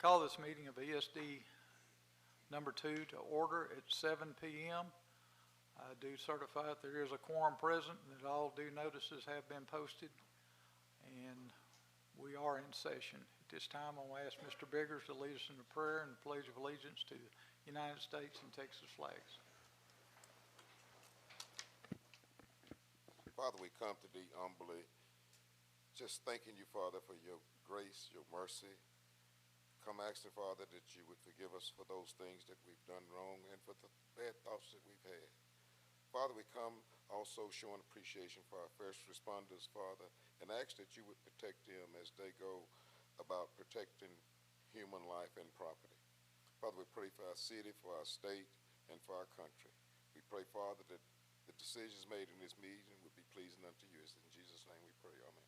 Call this meeting of ESD number 2 to order at 7 p.m. I do certify that there is a quorum present and that all due notices have been posted, and we are in session. At this time, I'm going to ask Mr. Biggers to lead us in a prayer and the Pledge of Allegiance to the United States and Texas flags. Father, we come to thee humbly, just thanking you, Father, for your grace, your mercy. Come asking, Father, that you would forgive us for those things that we've done wrong and for the bad thoughts that we've had. Father, we come also showing appreciation for our first responders, Father, and ask that you would protect them as they go about protecting human life and property. Father, we pray for our city, for our state, and for our country. We pray, Father, that the decisions made in this meeting would be pleasing unto you. In Jesus' name we pray, amen.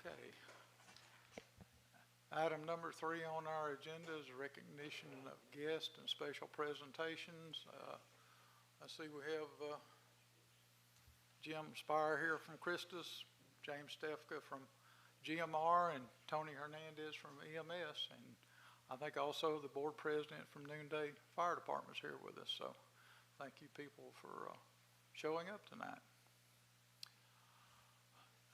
Okay. Item number 3 on our agenda is recognition of guests and special presentations. I see we have Jim Spire here from Christus, James Stefka from GMR, and Tony Hernandez from EMS, and I think also the board president from Noonday Fire Department is here with us. So thank you people for showing up tonight.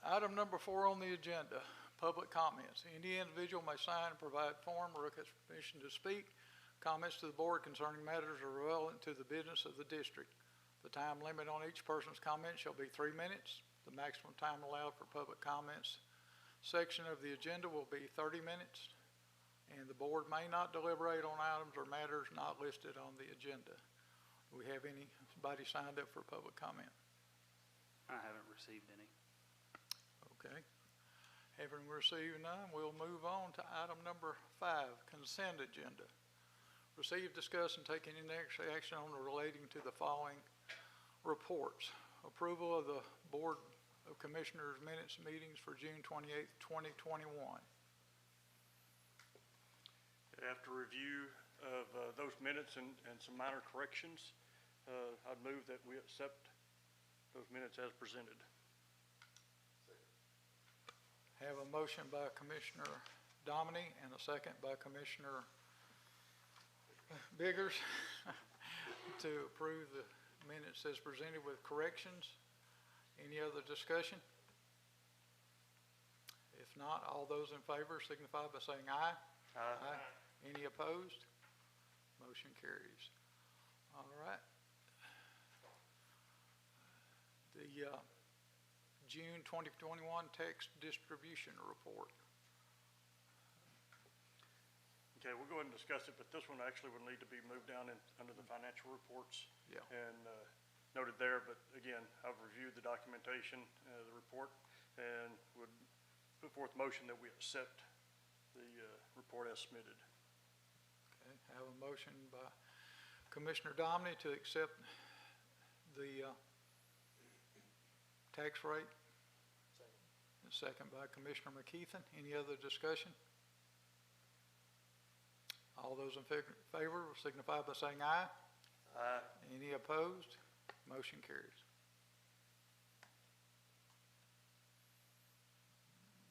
Item number 4 on the agenda, public comments. Any individual may sign and provide form or request permission to speak. Comments to the board concerning matters are relevant to the business of the district. The time limit on each person's comment shall be 3 minutes. The maximum time allowed for public comments section of the agenda will be 30 minutes, and the board may not deliberate on items or matters not listed on the agenda. Do we have anybody signed up for public comment? I haven't received any. Okay. Having received none, we'll move on to item number 5, consent agenda. Receive, discuss, and take any next action on relating to the following reports. Approval of the Board of Commissioners minutes meetings for June 28, 2021. After review of those minutes and some minor corrections, I'd move that we accept those minutes as presented. Have a motion by Commissioner Dominy and a second by Commissioner Biggers to approve the minutes as presented with corrections. Any other discussion? If not, all those in favor signify by saying aye. Aye. Aye. Any opposed? Motion carries. All right. The June 2021 text distribution report. Okay, we'll go ahead and discuss it, but this one actually would need to be moved down under the financial reports. Yeah. And noted there, but again, I've reviewed the documentation, the report, and would put forth motion that we accept the report as submitted. Okay, I have a motion by Commissioner Dominy to accept the tax rate. Second by Commissioner McKeithen. Any other discussion? All those in favor will signify by saying aye. Aye. Any opposed? Motion carries.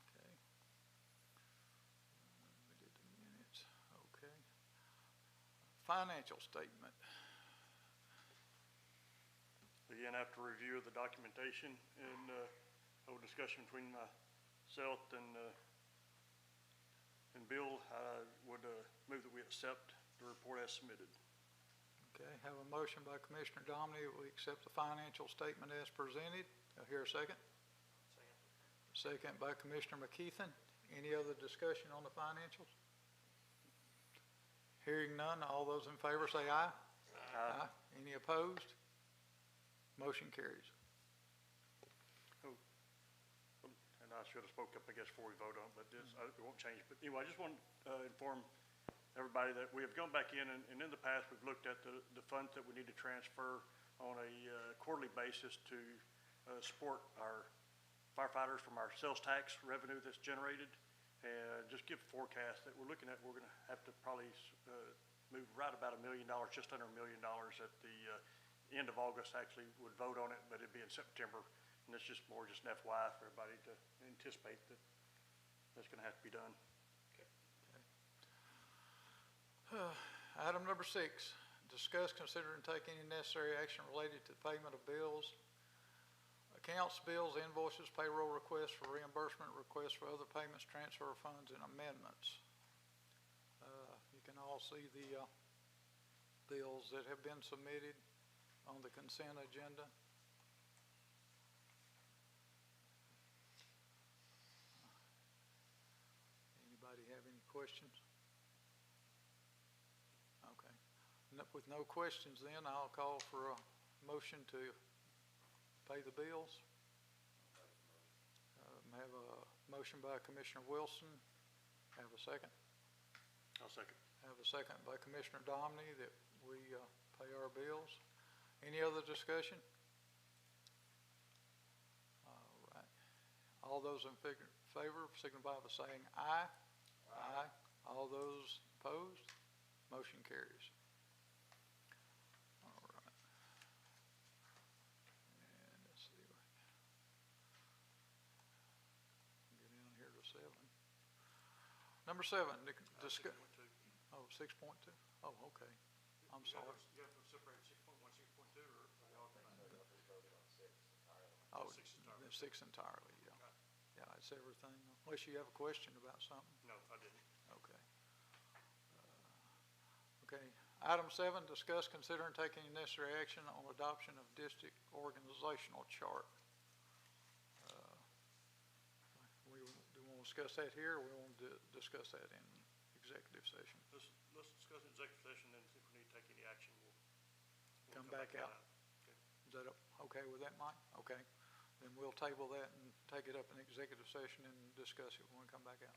Okay. We did the minutes. Okay. Financial statement. Again, after review of the documentation and whole discussion between myself and Bill, I would move that we accept the report as submitted. Okay, have a motion by Commissioner Dominy that we accept the financial statement as presented. I'll hear a second. Second by Commissioner McKeithen. Any other discussion on the financials? Hearing none, all those in favor say aye. Aye. Any opposed? Motion carries. I should have spoke up, I guess, before we vote on it, but it won't change. But anyway, I just want to inform everybody that we have gone back in, and in the past, we've looked at the funds that we need to transfer on a quarterly basis to support our firefighters from our sales tax revenue that's generated. And just give a forecast that we're looking at, we're going to have to probably move right about $1 million, just under $1 million at the end of August. Actually would vote on it, but it'd be in September. And it's just more just an FYI for everybody to anticipate that that's going to have to be done. Item number 6, discuss, consider, and take any necessary action related to the payment of bills, accounts, bills, invoices, payroll requests for reimbursement, requests for other payments, transfer funds, and amendments. You can all see the bills that have been submitted on the consent agenda. Anybody have any questions? Okay. With no questions then, I'll call for a motion to pay the bills. Have a motion by Commissioner Wilson. Have a second. I'll second. Have a second by Commissioner Domney that we pay our bills. Any other discussion? All right. All those in favor signify by saying aye. Aye. All those opposed? Motion carries. All right. And let's see. Get down here to 7. Number 7, discuss. 6.2. Oh, 6.2? Oh, okay. I'm sorry. You have to separate 6.1, 6.2, or they all come out? Oh, 6 entirely. the 6 entirely, yeah. Okay. Yeah, it's everything, unless you have a question about something. No, I didn't. Okay. Okay. Item 7, discuss, consider, and take any necessary action on adoption of district organizational chart. Do we want to discuss that here, or we want to discuss that in executive session? Let's discuss in executive session, and if we need to take any action, we'll Come back out. Okay. Is that okay with that, Mike? Okay. Then we'll table that and take it up in executive session and discuss it when we come back out.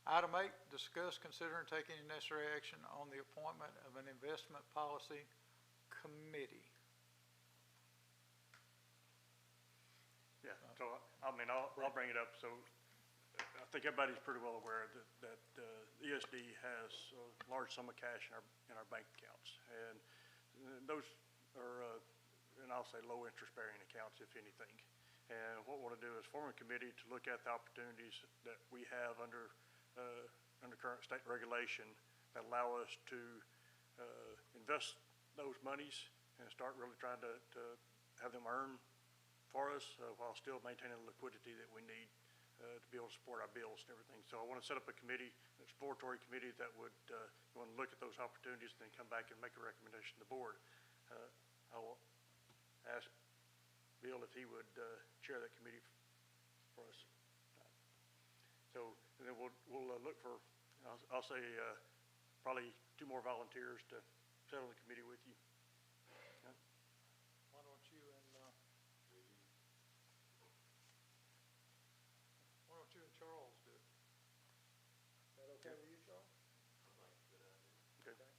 Item 8, discuss, consider, and take any necessary action on the appointment of an investment policy committee. Yeah, so, I mean, I'll bring it up. So I think everybody's pretty well aware that ESD has a large sum of cash in our bank accounts. And those are, and I'll say low interest bearing accounts, if anything. And what we want to do is form a committee to look at the opportunities that we have under current state regulation that allow us to invest those monies and start really trying to have them earn for us while still maintaining the liquidity that we need to be able to support our bills and everything. So I want to set up a committee, an exploratory committee that would want to look at those opportunities and then come back and make a recommendation to the board. I will ask Bill if he would chair that committee for us. So and then we'll look for, I'll say probably 2 more volunteers to sit on the committee with you. Why don't you and Charles do it? Is that okay with you, Charles? Okay.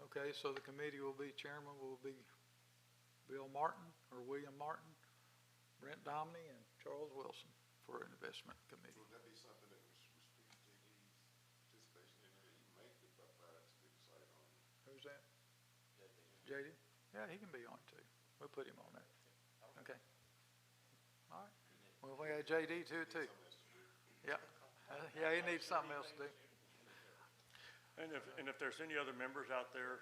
Okay, so the committee will be, chairman will be Bill Martin or William Martin, Brent Domney, and Charles Wilson for an investment committee. Would that be something that was JD's participation in it? You make the finance to decide on? Who's that? JD? Yeah, he can be on it too. We'll put him on there. Okay. All right. Well, we got JD too. Yeah. Yeah, he needs something else to do. And if there's any other members out there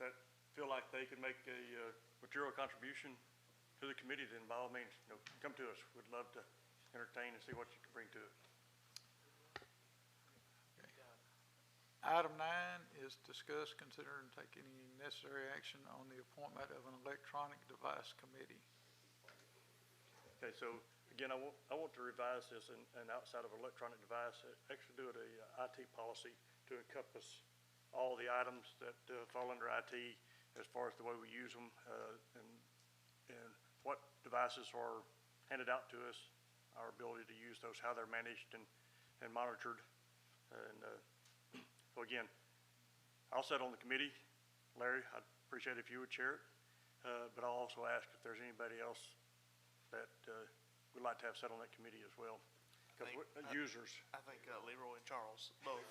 that feel like they can make a material contribution to the committee, then by all means, come to us. We'd love to entertain and see what you can bring to it. Okay. Item 9 is discuss, consider, and take any necessary action on the appointment of an electronic device committee. Okay, so again, I want to revise this and outside of electronic device, actually do it a IT policy to encompass all the items that fall under IT as far as the way we use them and what devices are handed out to us, our ability to use those, how they're managed and monitored. And so again, I'll sit on the committee. Larry, I'd appreciate if you would chair it. But I'll also ask if there's anybody else that would like to have sat on that committee as well. Because users. I think Leroy and Charles both.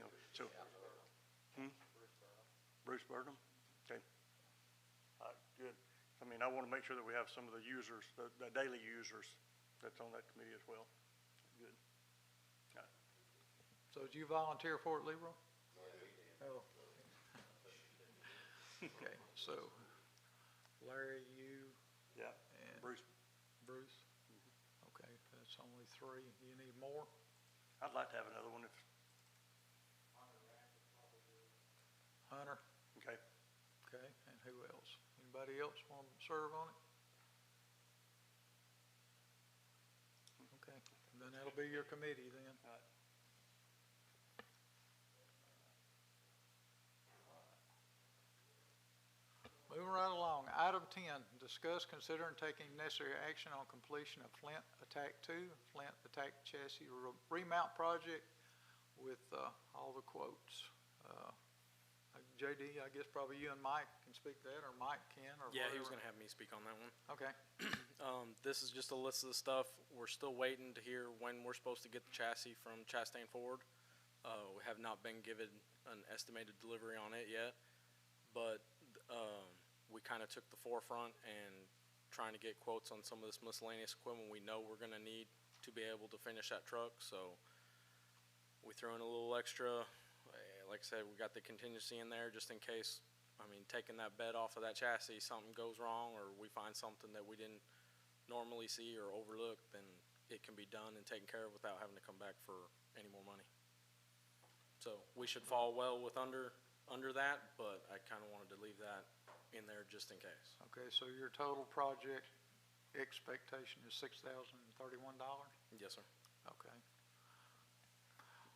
No, so, Bruce Burnham? Okay. Good. I mean, I want to make sure that we have some of the users, the daily users that's on that committee as well. Good. So did you volunteer for it, Leroy? Oh. Okay, so Larry, you, Yeah, and Bruce, Bruce? Okay, that's only 3. You need more? I'd like to have another one if, Hunter? okay. Okay, and who else? Anybody else want to serve on it? Okay, then that'll be your committee then. All right. Moving right along, item 10, discuss, consider, and taking necessary action on completion of Flint Attack 2, Flint Attack Chassis Remount Project with all the quotes. JD, I guess probably you and Mike can speak to that, or Mike can, or Yeah, he was whatever. gonna have me speak on that one. Okay, This is just a list of the stuff. We're still waiting to hear when we're supposed to get the chassis from Chastain Ford. We have not been given an estimated delivery on it yet, but, we kinda took the forefront and trying to get quotes on some of this miscellaneous equipment we know we're gonna need to be able to finish that truck, so we threw in a little extra. Like I said, we got the contingency in there just in case. I mean, taking that bed off of that chassis, something goes wrong, or we find something that we didn't normally see or overlook, then it can be done and taken care of without having to come back for any more money. So we should fall well with under that, but I kinda wanted to leave that in there just in case. okay, so your total project expectation is $6,031? Yes, sir. Okay,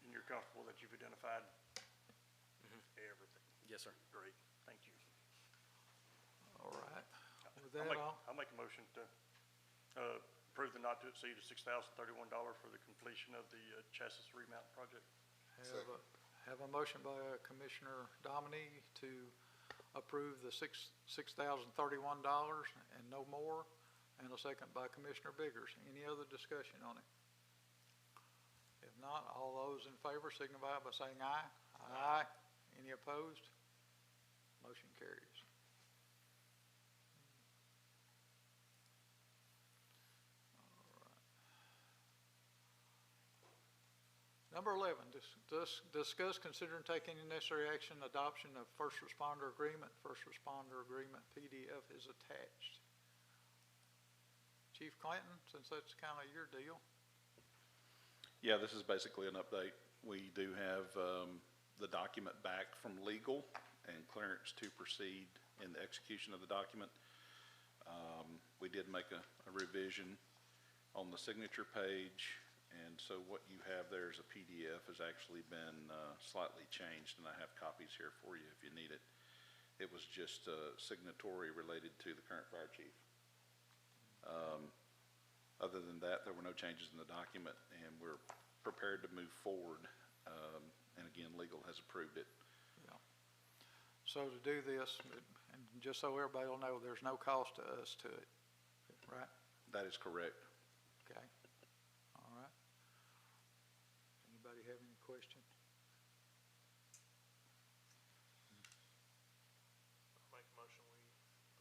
And you're comfortable that you've identified everything? Yes, sir. Great, thank you. all right. With that, I'll make a motion to approve the not to exceed of $6,031 for the completion of the chassis remount project. have a motion by Commissioner Dominy to approve the $6,031 and no more, and a second by Commissioner Biggers. Any other discussion on it? If not, all those in favor signify by saying aye. Aye. Any opposed? Motion carries. Number 11, discuss, consider, and take any necessary action, adoption of first responder agreement. First responder agreement PDF is attached. Chief Clinton, since that's kind of your deal. Yeah, this is basically an update. We do have the document back from legal and clearance to proceed in the execution of the document. We did make a revision on the signature page, and so what you have there as a PDF has actually been slightly changed, and I have copies here for you if you need it. It was just signatory related to the current fire chief. Other than that, there were no changes in the document, and we're prepared to move forward. And again, legal has approved it. Yeah. So to do this, and just so everybody will know, there's no cost to us to it, right? That is correct. Okay. All right. Anybody have any questions? Make a motion, we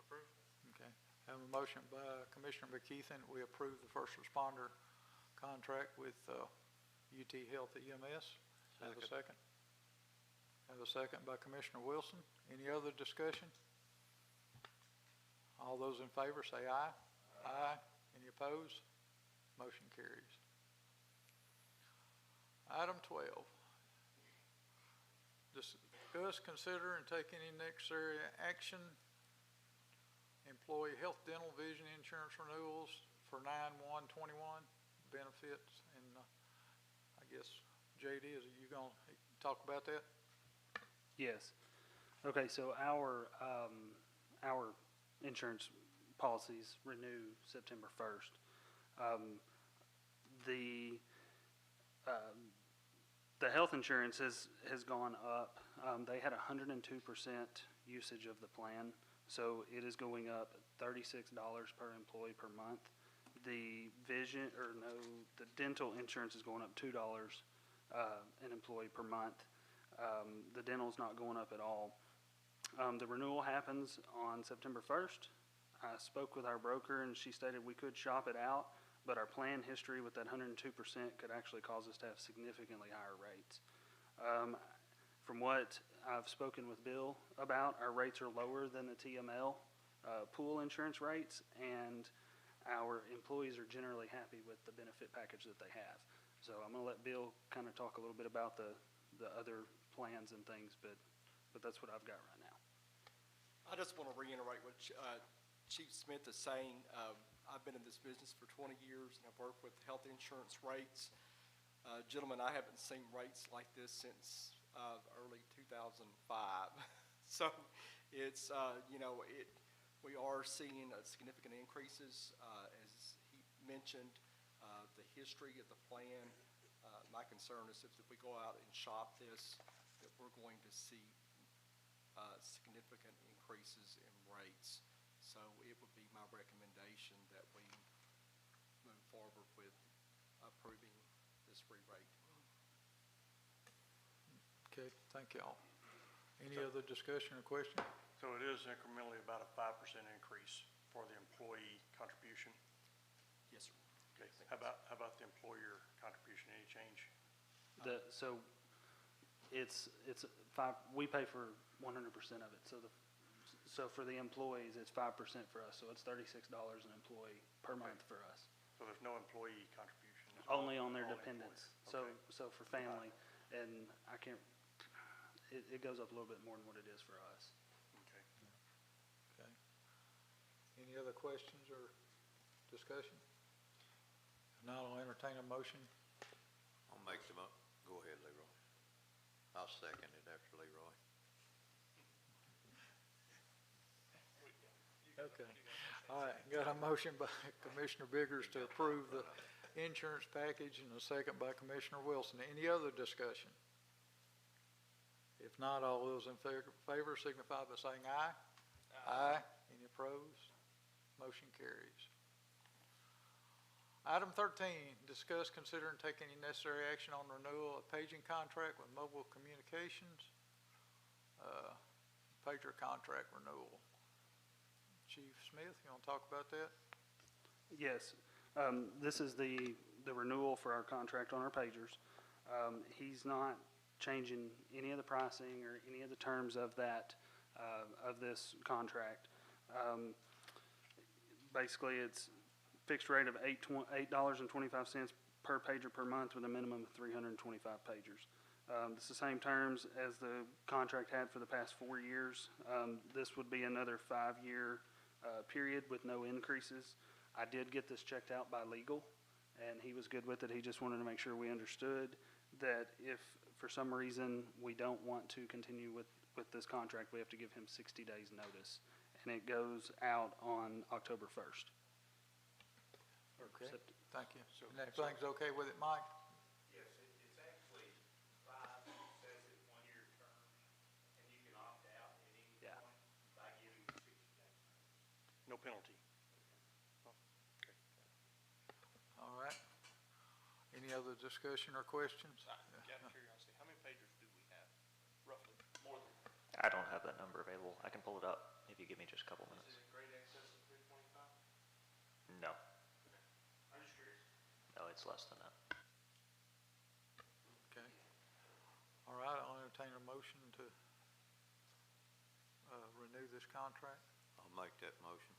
approve. Okay. Have a motion by Commissioner McKeithen, we approve the first responder contract with UT Health EMS. Have a second? Have a second by Commissioner Wilson. Any other discussion? All those in favor say aye. Aye. Any opposed? Motion carries. Item 12. Discuss, consider, and take any necessary action. Employee health, dental, vision insurance renewals for 9/1/21 benefits, and I guess JD, is you gonna talk about that? Yes. Okay, so our insurance policies renew September 1st. The, the health insurance has gone up. They had 102% usage of the plan, so it is going up $36 per employee per month. The the dental insurance is going up $2 an employee per month. The dental's not going up at all. The renewal happens on September 1st. I spoke with our broker and she stated we could shop it out, but our plan history with that 102% could actually cause us to have significantly higher rates. From what I've spoken with Bill about, our rates are lower than the TML pool insurance rates, and our employees are generally happy with the benefit package that they have. So I'm going to let Bill kind of talk a little bit about the other plans and things, but that's what I've got right now. I just want to reiterate what Chief Smith is saying. I've been in this business for 20 years, and I've worked with health insurance rates. Gentlemen, I haven't seen rates like this since early 2005. So it's, we are seeing significant increases. As he mentioned, the history of the plan, my concern is if we go out and shop this, that we're going to see significant increases in rates. So it would be my recommendation that we move forward with approving this re-rate. Okay, thank y'all. Any other discussion or question? So it is incrementally about a 5% increase for the employee contribution. Yes, sir. Okay. How about the employer contribution? Any change? So it's we pay for 100% of it. So for the employees, it's 5% for us. So it's $36 an employee per month for us. So there's no employee contribution? Only on their All dependents. employees. So for family, and I can't, it goes up a little bit more than what it is for us. Okay. Okay. Any other questions or discussion? If not, I'll entertain a motion. I'll make them up. Go ahead, Leroy. I'll second it after Leroy. Okay. All right, got a motion by Commissioner Biggers to approve the insurance package and a second by Commissioner Wilson. Any other discussion? If not, all those in favor signify by saying aye. Aye. Any opposed? Motion carries. Item 13, discuss, consider, and take any necessary action on renewal of paging contract with Mobile Communications. Pager contract renewal. Chief Smith, you want to talk about that? Yes, this is the renewal for our contract on our pagers. He's not changing any of the pricing or any of the terms of that, of this contract. Basically, it's fixed rate of $8.25 per pager per month with a minimum of 325 pagers. It's the same terms as the contract had for the past 4 years. This would be another 5-year period with no increases. I did get this checked out by legal, and he was good with it. He just wanted to make sure we understood that if for some reason we don't want to continue with this contract, we have to give him 60 days notice, and it goes out on October 1st. Okay, thank you. And everything's okay with it, Mike? Yes, it's actually 5 successive 1-year terms, and you can opt out at any Yeah. point by giving 60 days. No penalty? All right. Any other discussion or questions? Out of curiosity, how many pagers do we have, roughly? More than, I don't have that number available. I can pull it up if you give me just a couple is minutes. it great excess of 325? No, I'm just curious. no, it's less than that. Okay. All right, I'll entertain a motion to renew this contract. I'll make that motion.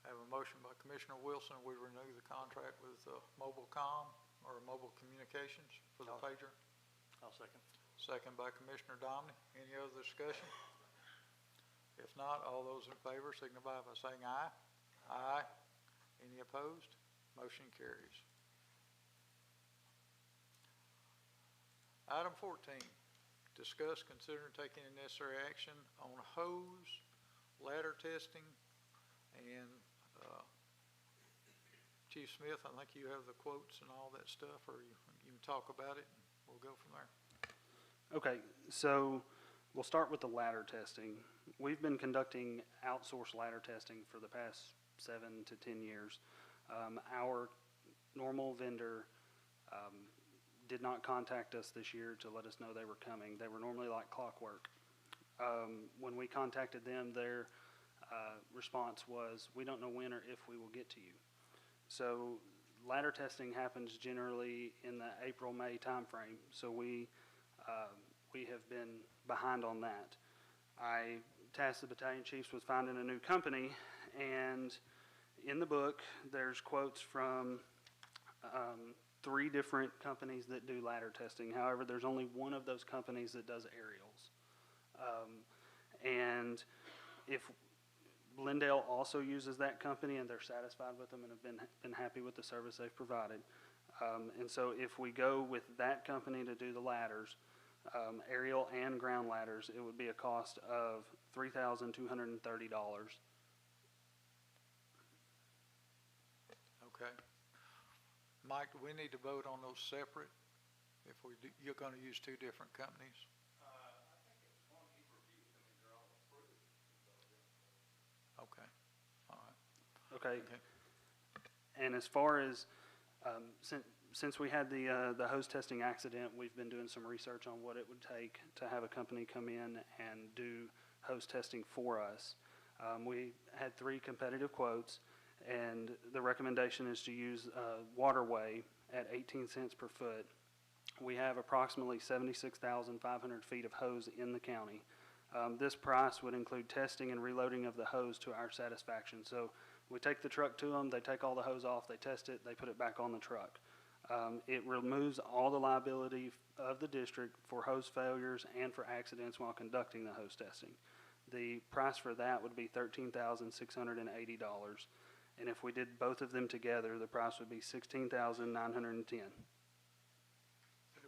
I have a motion by Commissioner Wilson, we renew the contract with Mobilecom or Mobile Communications for the pager. I'll second. Second by Commissioner Domney. Any other discussion? If not, all those in favor signify by saying aye. Aye. Any opposed? Motion carries. Item 14, discuss, consider, and take any necessary action on hose ladder testing And Chief Smith, I think you have the quotes and all that stuff, or you can talk about it, and we'll go from there. Okay, so we'll start with the ladder testing. We've been conducting outsourced ladder testing for the past 7 to 10 years. Our normal vendor did not contact us this year to let us know they were coming. They were normally like clockwork. When we contacted them, their response was, "We don't know when or if we will get to you." So ladder testing happens generally in the April-May timeframe. So we have been behind on that. I tasked the battalion chiefs with finding a new company, and in the book, there's quotes from 3 different companies that do ladder testing. However, there's only one of those companies that does aerials. And if Glendale also uses that company and they're satisfied with them and have been happy with the service they've provided. And so if we go with that company to do the ladders, aerial and ground ladders, it would be a cost of $3,230. Okay. Mike, do we need to vote on those separate? If we do, you're going to use 2 different companies? Okay, all right. Okay. Okay. And as far as, since we had the hose testing accident, we've been doing some research on what it would take to have a company come in and do hose testing for us. We had 3 competitive quotes, and the recommendation is to use Waterway at 18 cents per foot. We have approximately 76,500 feet of hose in the county. This price would include testing and reloading of the hose to our satisfaction. So we take the truck to them, they take all the hose off, they test it, they put it back on the truck. It removes all the liability of the district for hose failures and for accidents while conducting the hose testing. The price for that would be $13,680. And if we did both of them together, the price would be $16,910.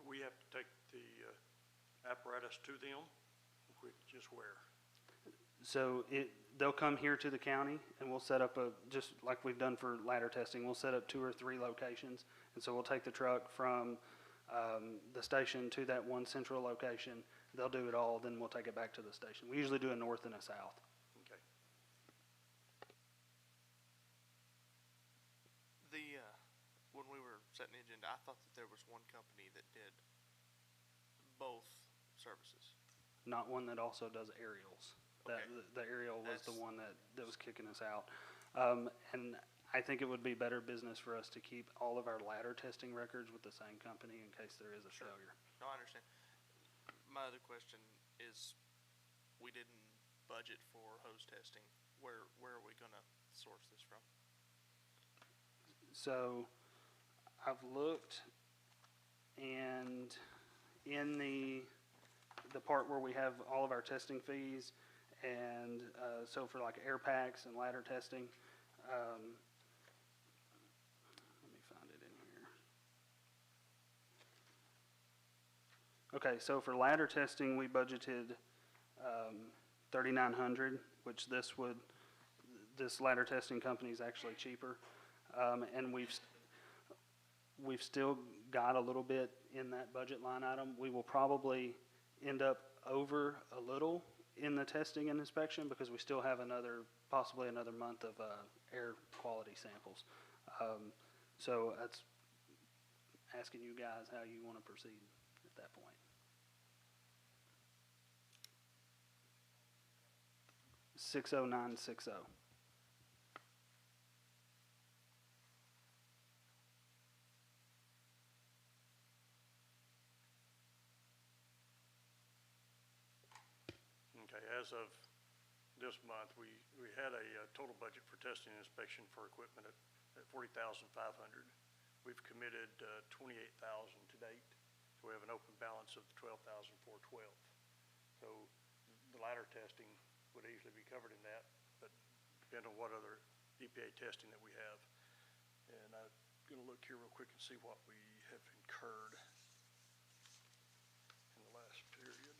We have to take the apparatus to them, just where? So they'll come here to the county, and we'll set up just like we've done for ladder testing, we'll set up 2 or 3 locations. And so we'll take the truck from the station to that one central location. They'll do it all, then we'll take it back to the station. We usually do a north and a south. Okay. When we were setting the agenda, I thought that there was one company that did both services. Not one that also does aerials. Okay. The aerial was the one that was kicking us out. And I think it would be better business for us to keep all of our ladder testing records with the same company in case there is a failure. No, I understand. My other question is, we didn't budget for hose testing. Where are we going to source this from? So I've looked, and in the part where we have all of our testing fees, and so for like air packs and ladder testing, let me find it in here. Okay, so for ladder testing, we budgeted $3,900, which this ladder testing company is actually cheaper, and we've still got a little bit in that budget line item. We will probably end up over a little in the testing and inspection because we still have possibly another month of air quality samples. So that's asking you guys how you want to proceed at that point. $60960. Okay, as of this month, we had a total budget for testing and inspection for equipment at $40,500. We've committed $28,000 to date, so we have an open balance of $12,412. So the ladder testing would easily be covered in that, but depend on what other EPA testing that we have. And I'm going to look here real quick and see what we have incurred in the last period.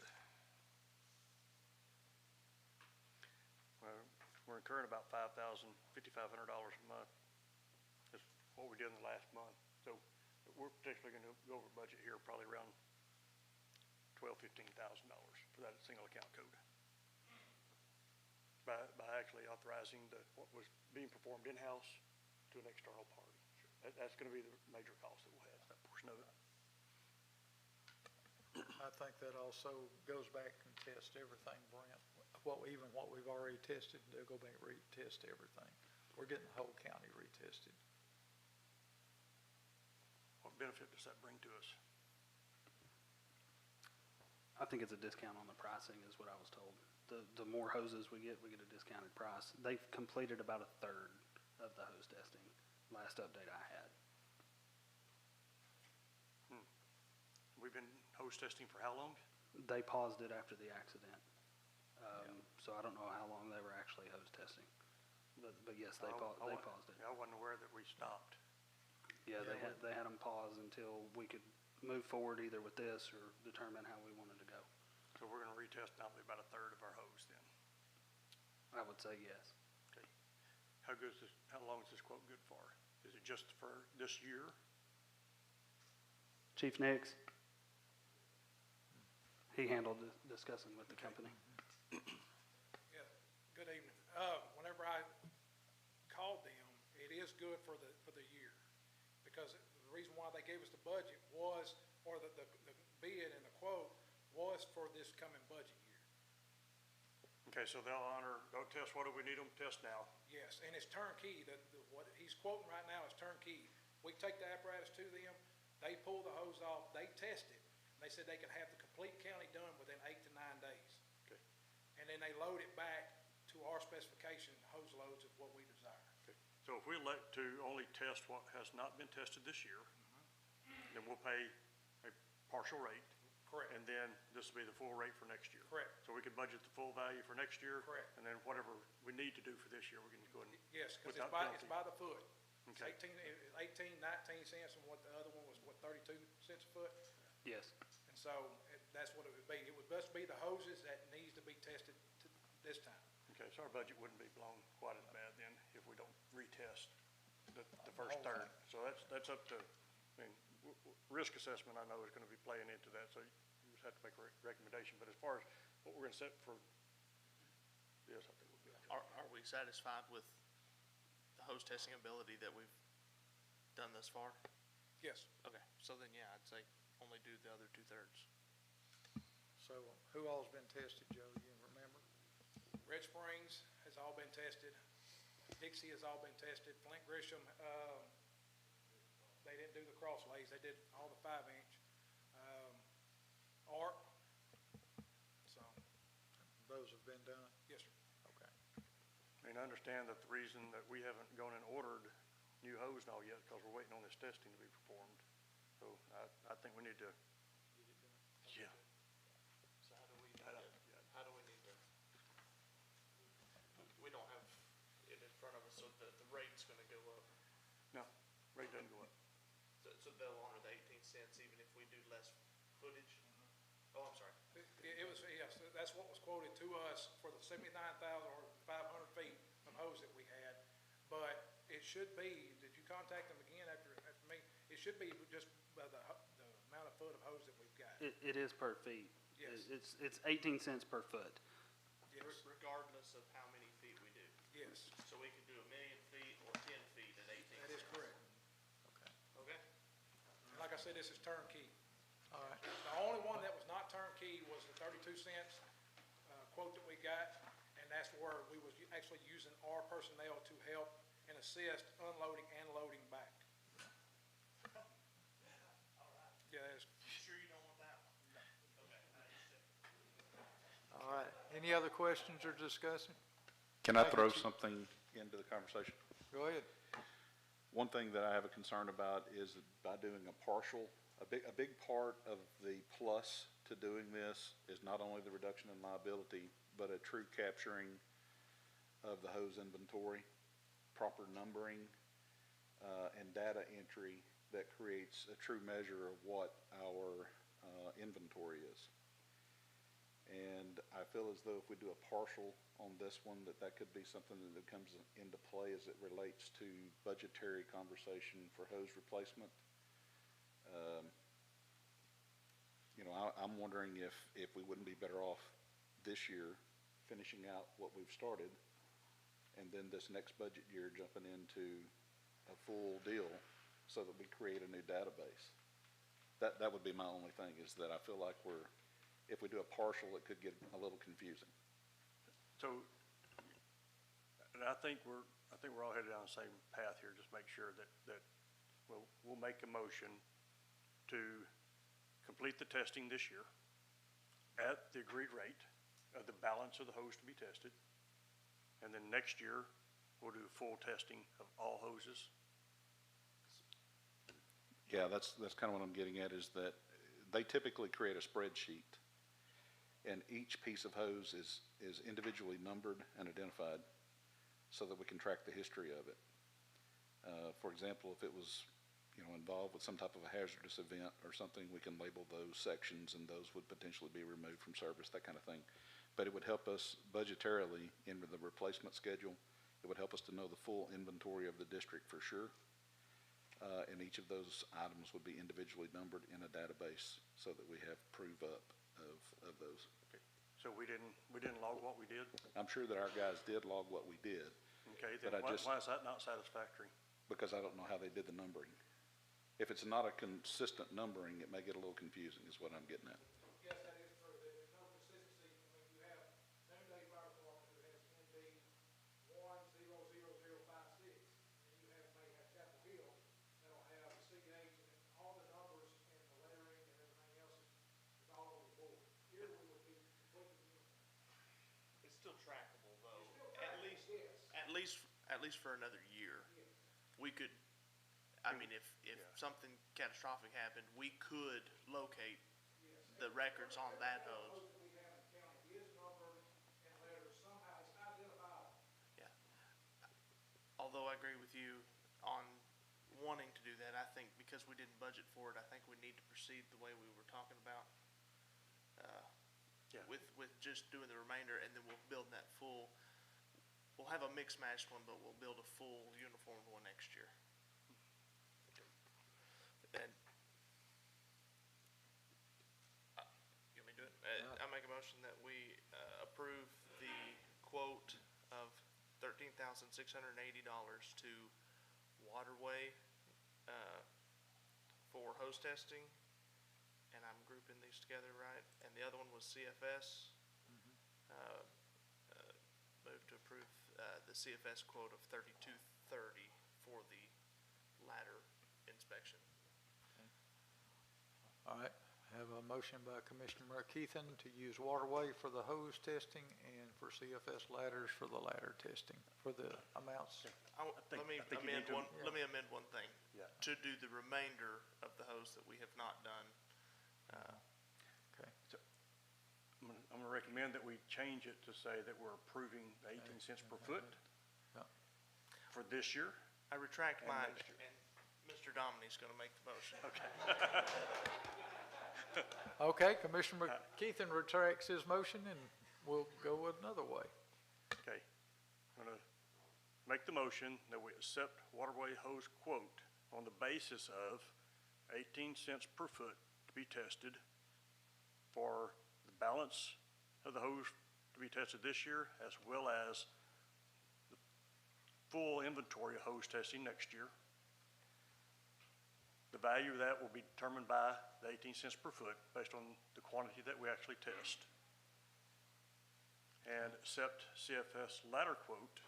We're we're incurring about $5,500 a month. That's what we did in the last month. So we're potentially gonna go over budget here, probably around $12,000, $15,000 for that single account code. By actually authorizing what was being performed in-house to an external party. That's gonna be the major cost that we'll have, that portion of it. I think that also goes back and test everything, Brent. What we've already tested, they'll go back and retest everything. We're getting the whole county retested. What benefit does that bring to us? I think it's a discount on the pricing is what I was told. The more hoses we get a discounted price. They've completed about a third of the hose testing, last update I had. We've been hose testing for how long? They paused it after the accident. So I don't know how long they were actually hose testing. But yes, they paused it. Yeah, I wasn't aware that we stopped. Yeah, they had them pause until we could move forward either with this or determine how we wanted to go. So we're gonna retest probably about a third of our hose then. I would say yes. Okay. How long is this quote good for? Is it just for this year? Chief Nix, he handled discussing with the company. Yeah, good evening. Whenever I called them, it is good for the year. Because the reason why they gave us the budget was, or the bid and the quote was for this coming budget year. Okay, so they'll test, what do we need them to test now? Yes, and it's turnkey. What he's quoting right now is turnkey. We take the apparatus to them, they pull the hose off, they test it. They said they could have the complete county done within 8 to 9 days. Okay. And then they load it back to our specification hose loads of what we desire. Okay. So if we elect to only test what has not been tested this year, then we'll pay a partial rate. Correct. And then this will be the full rate for next year. Correct. So we could budget the full value for next year. Correct. And then whatever we need to do for this year, we can go ahead and. Yes, because without it's penalty. by the foot. It's Okay. 18, 19 cents, and what the other one was, 32 cents a foot? Yes. And so that's what it would be. It would must be the hoses that needs to be tested this time. Okay, so our budget wouldn't be blown quite as bad then if we don't retest the first third. So that's up to, I mean, risk assessment I know is gonna be playing into that, so you just have to make a recommendation. But as far as what we're gonna set for this, I think we'll be okay. Are we satisfied with the hose testing ability that we've done thus far? Yes. Okay, so then, yeah, I'd say only do the other 2/3. So who all's been tested, Joe, you remember? Red Springs has all been tested. Dixie has all been tested. Flint Grisham, they didn't do the cross lays. They did all the 5-inch. ARP. So, Those have been done? yes, sir. Okay. I mean, I understand that the reason that we haven't gone and ordered new hose and all yet, because we're waiting on this testing to be performed. So I think we need to, yeah. So how do we need to, we don't have it in front of us, so the rate's gonna go up. No, rate doesn't go up. So they'll honor the 18 cents even if we do less footage? Oh, I'm sorry. It was, yes, that's what was quoted to us for the 79,500 feet of hose that we had. But it should be, did you contact them again after me? It should be just by the amount of foot of hose that we've got. It is per feet. Yes. It's 18 cents per foot. Yes, Regardless of how many feet we do. yes, So we could do 1,000,000 feet or 10 feet at 18 that is cents. correct. Okay. And like I said, this is turnkey. All right. The only one that was not turnkey was the 32 cents quote that we got, and that's where we was actually using our personnel to help and assist unloading and loading back. Yeah, that's, Sure you don't want that one? No. Okay, I understand. All right. Any other questions or discussion? Can I Thank you, throw Chief. something into the conversation? Go ahead. One thing that I have a concern about is that by doing a partial, a big part of the plus to doing this is not only the reduction in liability, but a true capturing of the hose inventory, proper numbering, and data entry that creates a true measure of what our inventory is. And I feel as though if we do a partial on this one, that could be something that comes into play as it relates to budgetary conversation for hose replacement. You know, I'm wondering if we wouldn't be better off this year finishing out what we've started, and then this next budget year jumping into a full deal so that we create a new database. That would be my only thing, is that I feel like if we do a partial, it could get a little confusing. So, and I think we're all headed down the same path here. Just make sure that we'll make a motion to complete the testing this year at the agreed rate of the balance of the hose to be tested. And then next year, we'll do full testing of all hoses. Yeah, that's kind of what I'm getting at, is that they typically create a spreadsheet, and each piece of hose is individually numbered and identified so that we can track the history of it. For example, if it was, you know, involved with some type of a hazardous event or something, we can label those sections, and those would potentially be removed from service, that kind of thing. But it would help us budgetarily in the replacement schedule. It would help us to know the full inventory of the district for sure. And each of those items would be individually numbered in a database so that we have proof up of those. Okay. So we didn't log what we did? I'm sure that our guys did log what we did. Okay, but then why is that not satisfactory? Because I don't know how they did the numbering. If it's not a consistent numbering, it may get a little confusing, is what I'm getting at. Yes, that is true. There's no consistency. I mean, you have Noonday Fire Department who has ND 100056, and you may have Chapel Hill that'll have CH, and all the numbers and the lettering and everything else is all over the board. Here we would be completely uniform. It's still trackable though. It's still trackable, yes. At least for another year. Yes. We could, I mean, if something catastrophic happened, we could locate the records on that hose. The hose that we have in the county is numbered and lettered somehow, it's identifiable. Yeah. Although I agree with you on wanting to do that, I think because we didn't budget for it, I think we need to proceed the way we were talking about. Yeah. With just doing the remainder, and then we'll build that full, we'll have a mixed matched one, but we'll build a full uniform one next year. And, you want me to do it? I make a motion that we approve the quote of $13,680 to Waterway for hose testing, and I'm grouping these together, right? And the other one was CFS. Move to approve the CFS quote of $3230 for the ladder inspection. All right, have a motion by Commissioner McKeithen to use Waterway for the hose testing and for CFS ladders for the ladder testing for the amounts. Let me amend one thing. Yeah. To do the remainder of the hose that we have not done. Okay. I'm gonna recommend that we change it to say that we're approving the 18 cents per foot Yeah. for this year. I retract And mine, next year. and Mr. Domini's gonna make the motion. Okay. Okay, Commissioner McKeithen retracts his motion, and we'll go with another way. Okay. I'm gonna make the motion that we accept Waterway hose quote on the basis of 18 cents per foot to be tested for the balance of the hose to be tested this year, as well as the full inventory of hose testing next year. The value of that will be determined by the 18 cents per foot based on the quantity that we actually test. And accept CFS ladder quote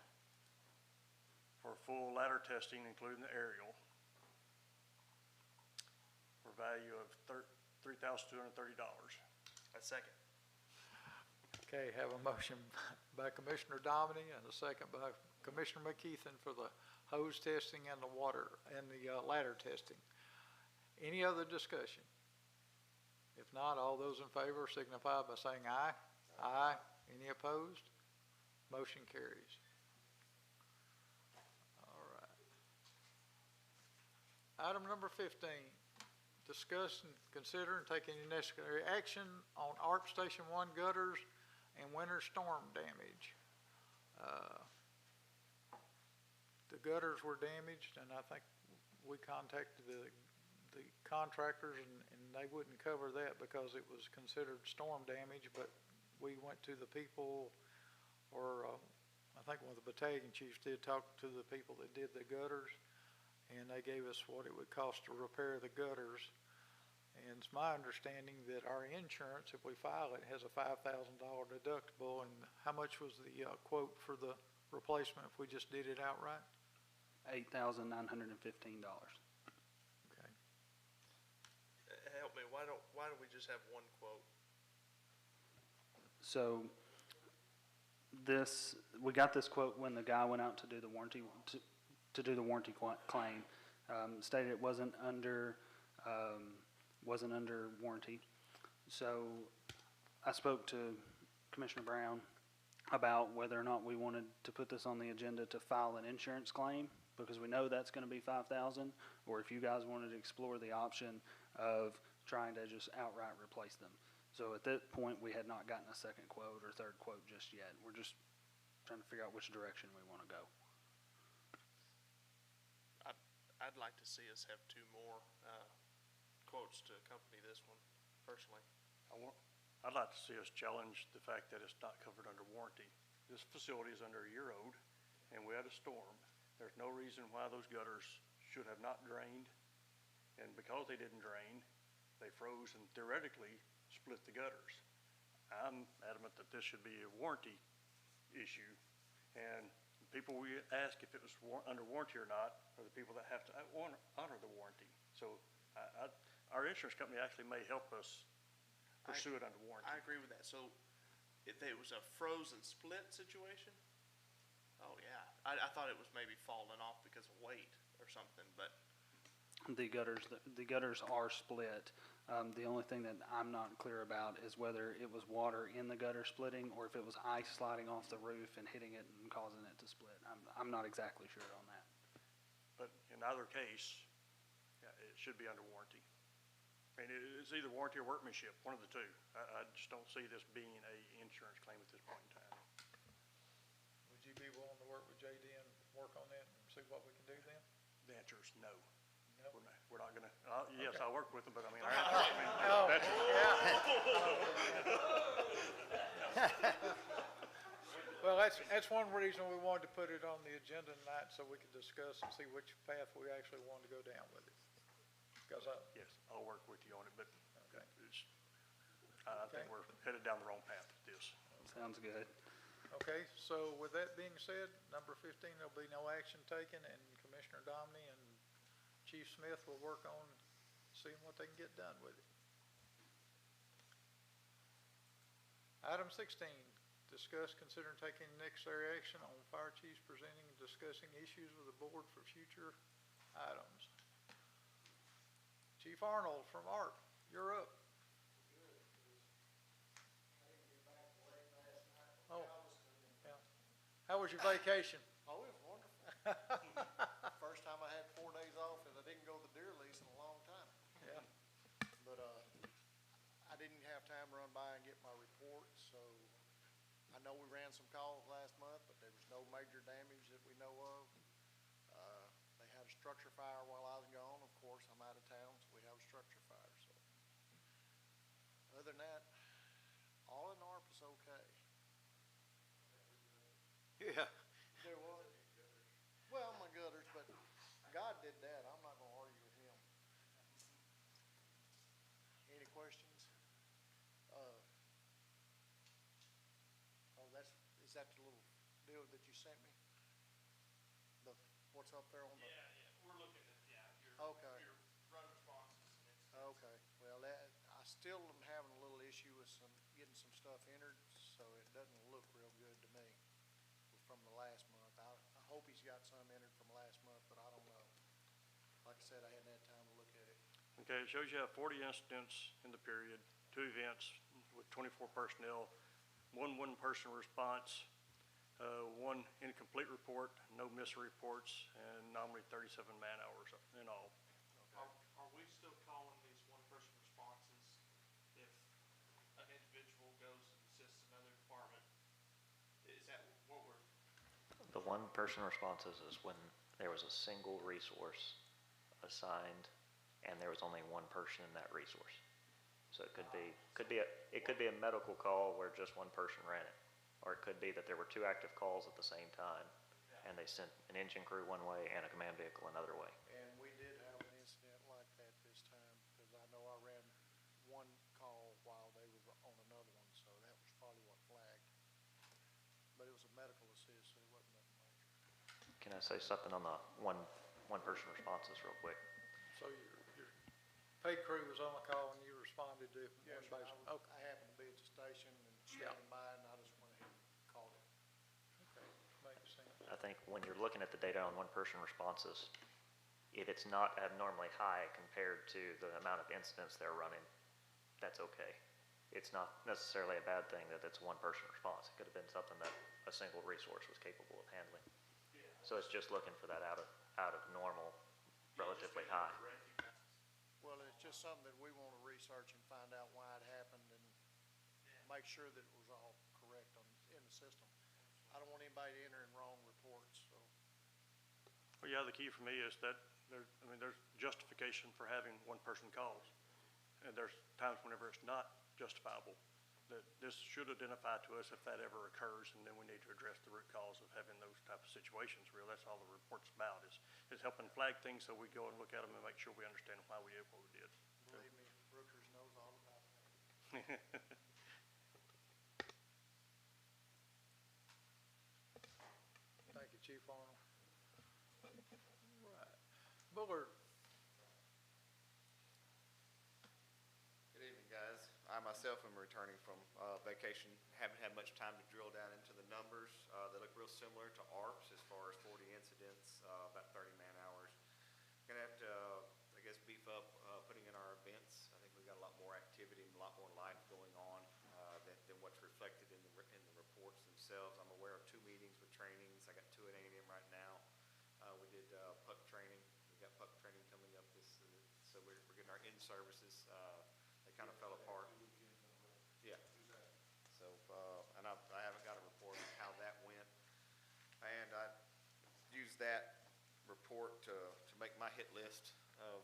for full ladder testing, including the aerial, for a value of $3,230. A second. Okay, have a motion by Commissioner Dominy and a second by Commissioner McKeithen for the hose testing and the water and the ladder testing. Any other discussion? If not, all those in favor signify by saying aye. Aye. Any opposed? Motion carries. All right. Item number 15, discuss and consider and take any necessary action on ARP Station 1 gutters and winter storm damage. The gutters were damaged, and I think we contacted the contractors, and they wouldn't cover that because it was considered storm damage, but we went to the people, or I think one of the battalion chiefs did talk to the people that did the gutters, and they gave us what it would cost to repair the gutters. And it's my understanding that our insurance, if we file it, has a $5,000 deductible. And how much was the quote for the replacement if we just did it outright? $8,915. Okay. Help me, why do we just have one quote? So we got this quote when the guy went out to do the warranty, to do the warranty claim. Stated it wasn't under warranty. So I spoke to Commissioner Brown about whether or not we wanted to put this on the agenda to file an insurance claim, because we know that's going to be $5,000, or if you guys wanted to explore the option of trying to just outright replace them. So at that point, we had not gotten a second quote or third quote just yet. We're just trying to figure out which direction we want to go. I'd like to see us have two more quotes to accompany this one, personally. I'd like to see us challenge the fact that it's not covered under warranty. This facility is under a year old, and we had a storm. There's no reason why those gutters should have not drained, and because they didn't drain, they froze and theoretically split the gutters. I'm adamant that this should be a warranty issue, and people we ask if it was under warranty or not are the people that have to honor the warranty. So our insurance company actually may help us pursue it under warranty. I agree with that. So if it was a frozen split situation, oh yeah, I thought it was maybe falling off because of weight or something, but The gutters are split. The only thing that I'm not clear about is whether it was water in the gutter splitting or if it was ice sliding off the roof and hitting it and causing it to split. I'm not exactly sure on that. But in either case, yeah, it should be under warranty. I mean, it's either warranty or workmanship, one of the two. I just don't see this being a insurance claim at this point in time. Would you be willing to work with JD and work on that and see what we can do then? The answer is no. No? We're not gonna, yes, Okay. I'll work with them, but I mean, Oh, that's, Well, that's one reason we wanted to put it on the agenda tonight, so we could discuss and see which path we actually wanted to go down with it. Because yes, I'll work with you on it, but Okay. I think we're headed down the wrong path with this. Sounds good. Okay, so with that being said, number 15, there'll be no action taken, and Commissioner Domney and Chief Smith will work on seeing what they can get done with it. Item 16, discuss, consider, and taking necessary action on fire chiefs presenting and discussing issues with the board for future items. Chief Arnold from ARP, you're up. Oh, yeah. How was your vacation? Oh, it was wonderful. First time I had 4 days off and I didn't go to the deer lease in a long time. Yeah. But, I didn't have time to run by and get my report, so I know we ran some calls last month, but there was no major damage that we know of. They had a structure fire while I was gone. Of course, I'm out of town, so we have a structure fire, so. Other than that, all in ARP is okay. Yeah. There was. Well, my gutters, but God did that. I'm not gonna argue with him. Any questions? Is that the little deal that you sent me? What's up there on the? yeah, we're looking at, Okay. your run responses and it's. Okay, well, I still am having a little issue with getting some stuff entered, so it doesn't look real good to me from the last month. I hope he's got some entered from last month, but I don't know. Like I said, I hadn't had time to look at it. Okay, it shows you have 40 incidents in the period, 2 events with 24 personnel, 1 one-person response, 1 incomplete report, no missed reports, and nominally 37 man-hours in all. Are we still calling these one-person responses if an individual goes and assists another department one-person responses is when there was a single resource assigned and there was only one person in that resource. So it could be a medical call where just one person ran it. Or it could be that there were two active calls at the same time and they sent an engine crew one way and a command vehicle another way. And we did have an incident like that this time, because I know I ran one call while they were on another one, so that was probably what flagged. But it was a medical assist, so it wasn't nothing major. Can I say something on the one-person responses real quick? So your pay crew was on a call and you responded to Yes, one sir, basic? I Okay, happened to be at the station and Yeah. standing by, and I just went ahead and called it. okay, makes sense. I think when you're looking at the data on one-person responses, if it's not abnormally high compared to the amount of incidents they're running, that's okay. It's not necessarily a bad thing that it's a one-person response. It could have been something that a single resource was capable of handling. So it's just looking for that out of normal, relatively high. Well, it's just something that we want to research and find out why it happened and make sure that it was all correct in the system. I don't want anybody entering wrong reports, so. Well, yeah, the key for me is that there's justification for having one-person calls. And there's times whenever it's not justifiable, that this should identify to us if that ever occurs, and then we need to address the root cause of having those type of situations. Really, that's all the report's about, is helping flag things so we go and look at them and make sure we understand why we did what we did. Believe me, Brookers knows all about that. Thank you, Chief Arnold. Right. Bullard, Good evening, guys. I myself am returning from vacation. Haven't had much time to drill down into the numbers. They look real similar to ARPS as far as 40 incidents, about 30 man hours. Gonna have to, I guess, beef up putting in our events. I think we've got a lot more activity and a lot more life going on than what's reflected in the reports themselves. I'm aware of 2 meetings with trainings. I got 2 at A&M right now. We did puck training. We got puck training coming up so we're getting our in-services. They kind of fell apart. Yeah. So, and I haven't got a report on how that went. And I used that report to make my hit list of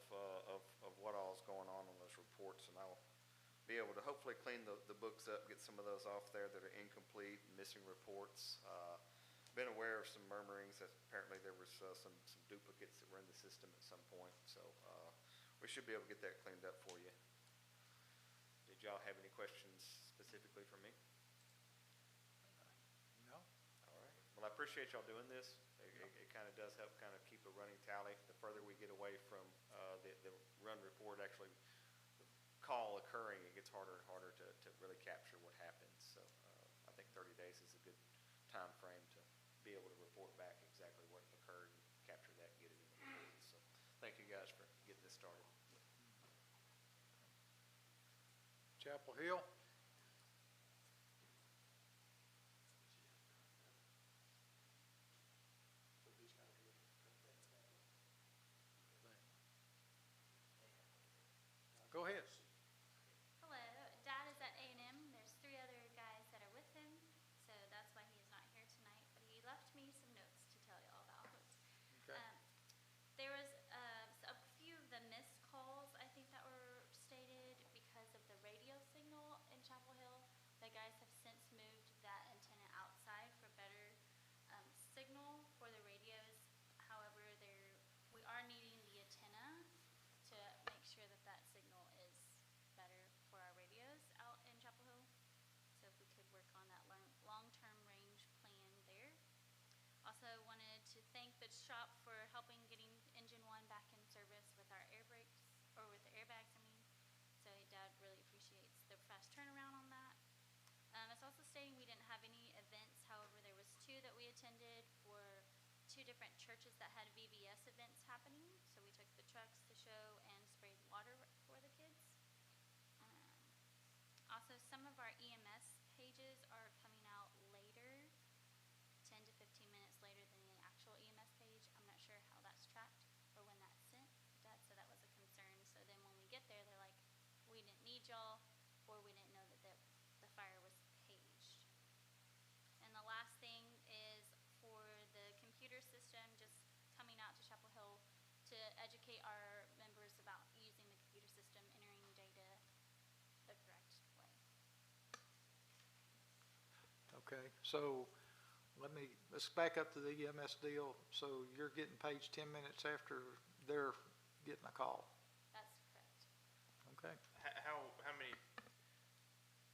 what all's going on those reports, and I'll be able to hopefully clean the books up, get some of those off there that are incomplete and missing reports. Been aware of some murmurings that apparently there was some duplicates that were in the system at some point, so we should be able to get that cleaned up for you. Did y'all have any questions specifically for me? no? All right. Well, I appreciate y'all doing this. It kind of does help kind of keep a running tally. The further we get away from the run report actually call occurring, it gets harder and harder to really capture what happens. So I think 30 days is a good time frame to be able to report back exactly what occurred and capture that and get it in the report. So thank you guys for getting this started. Chapel Hill? Go ahead. Hello, Dad is at A&M. There's 3 other guys that are with him, so that's why he is not here tonight. But he left me some notes to tell you all about. Okay. There was a few of the missed calls, I think, that were stated because of the radio signal in Chapel Hill. The guys have since moved that antenna outside for better signal for the radios. However, we are needing the antenna to make sure that that signal is better for our radios out in Chapel Hill. So if we could work on that long-term range plan there. Also wanted to thank the shop for helping getting engine 1 back in service with our air brakes, or with the airbags, I mean. So Dad really appreciates the fast turnaround on that. It's also stating we didn't have any events. However, there was 2 that we attended for 2 different churches that had VBS events happening. So we took the trucks to show and sprayed water for the kids. Also, some of our EMS pages are coming out later, 10 to 15 minutes later than the actual EMS page. I'm not sure how that's tracked or when that's sent. Dad said that was a concern. So then when we get there, they're like, we didn't need y'all, or we didn't know that the fire was paged. And the last thing is for the educate our members about using the computer system, entering data the correct way. Okay, so let's back up to the EMS deal. So you're getting paid 10 minutes after they're getting a call, That's correct. okay? How many,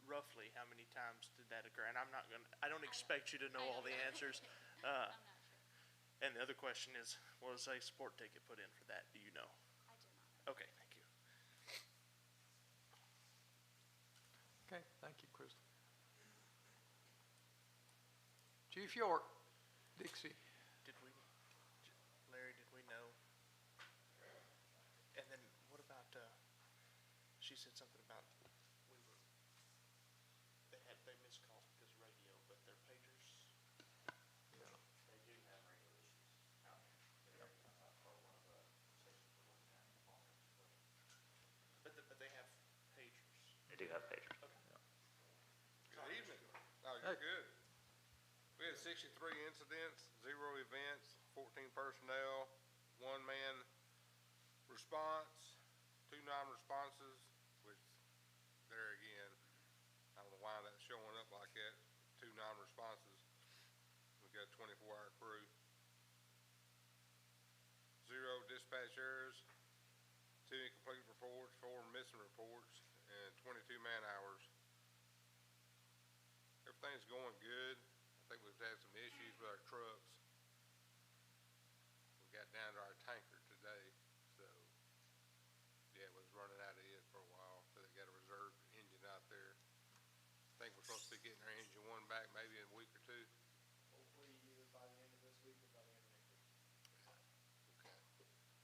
roughly, how many times did that occur? And I don't expect you to know all the answers. I'm not sure. And the other question is, was a sport ticket put in for that? Do you know? I do not know. Okay, thank you. Okay, thank you, Crystal. Chief York, Dixie. Larry, did we know? And then what about, she said something about, they missed calls because of radio, but their pagers? Yeah. They do have radio issues out here. They're, for one of the stations we're looking at, But they have pagers. They do have pagers. Okay. Good evening. Oh, Hey. you're good. We had 63 incidents, 0 events, 14 personnel, 1-man response, 2 non-responses, which, there again, I don't know why that's showing up like that, 2 non-responses. We got a 24-hour crew. 0 dispatch errors, 2 incomplete reports, 4 missing reports, and 22 man-hours. Everything's going good. I think we've had some issues with our trucks. We got down to our tanker today, so, yeah, we was running out of it for a while, so they got a reserve engine out there. I think we're supposed to be getting our engine 1 back maybe in a week or 2. Hopefully either by the end of this week or by the end of next week. Okay.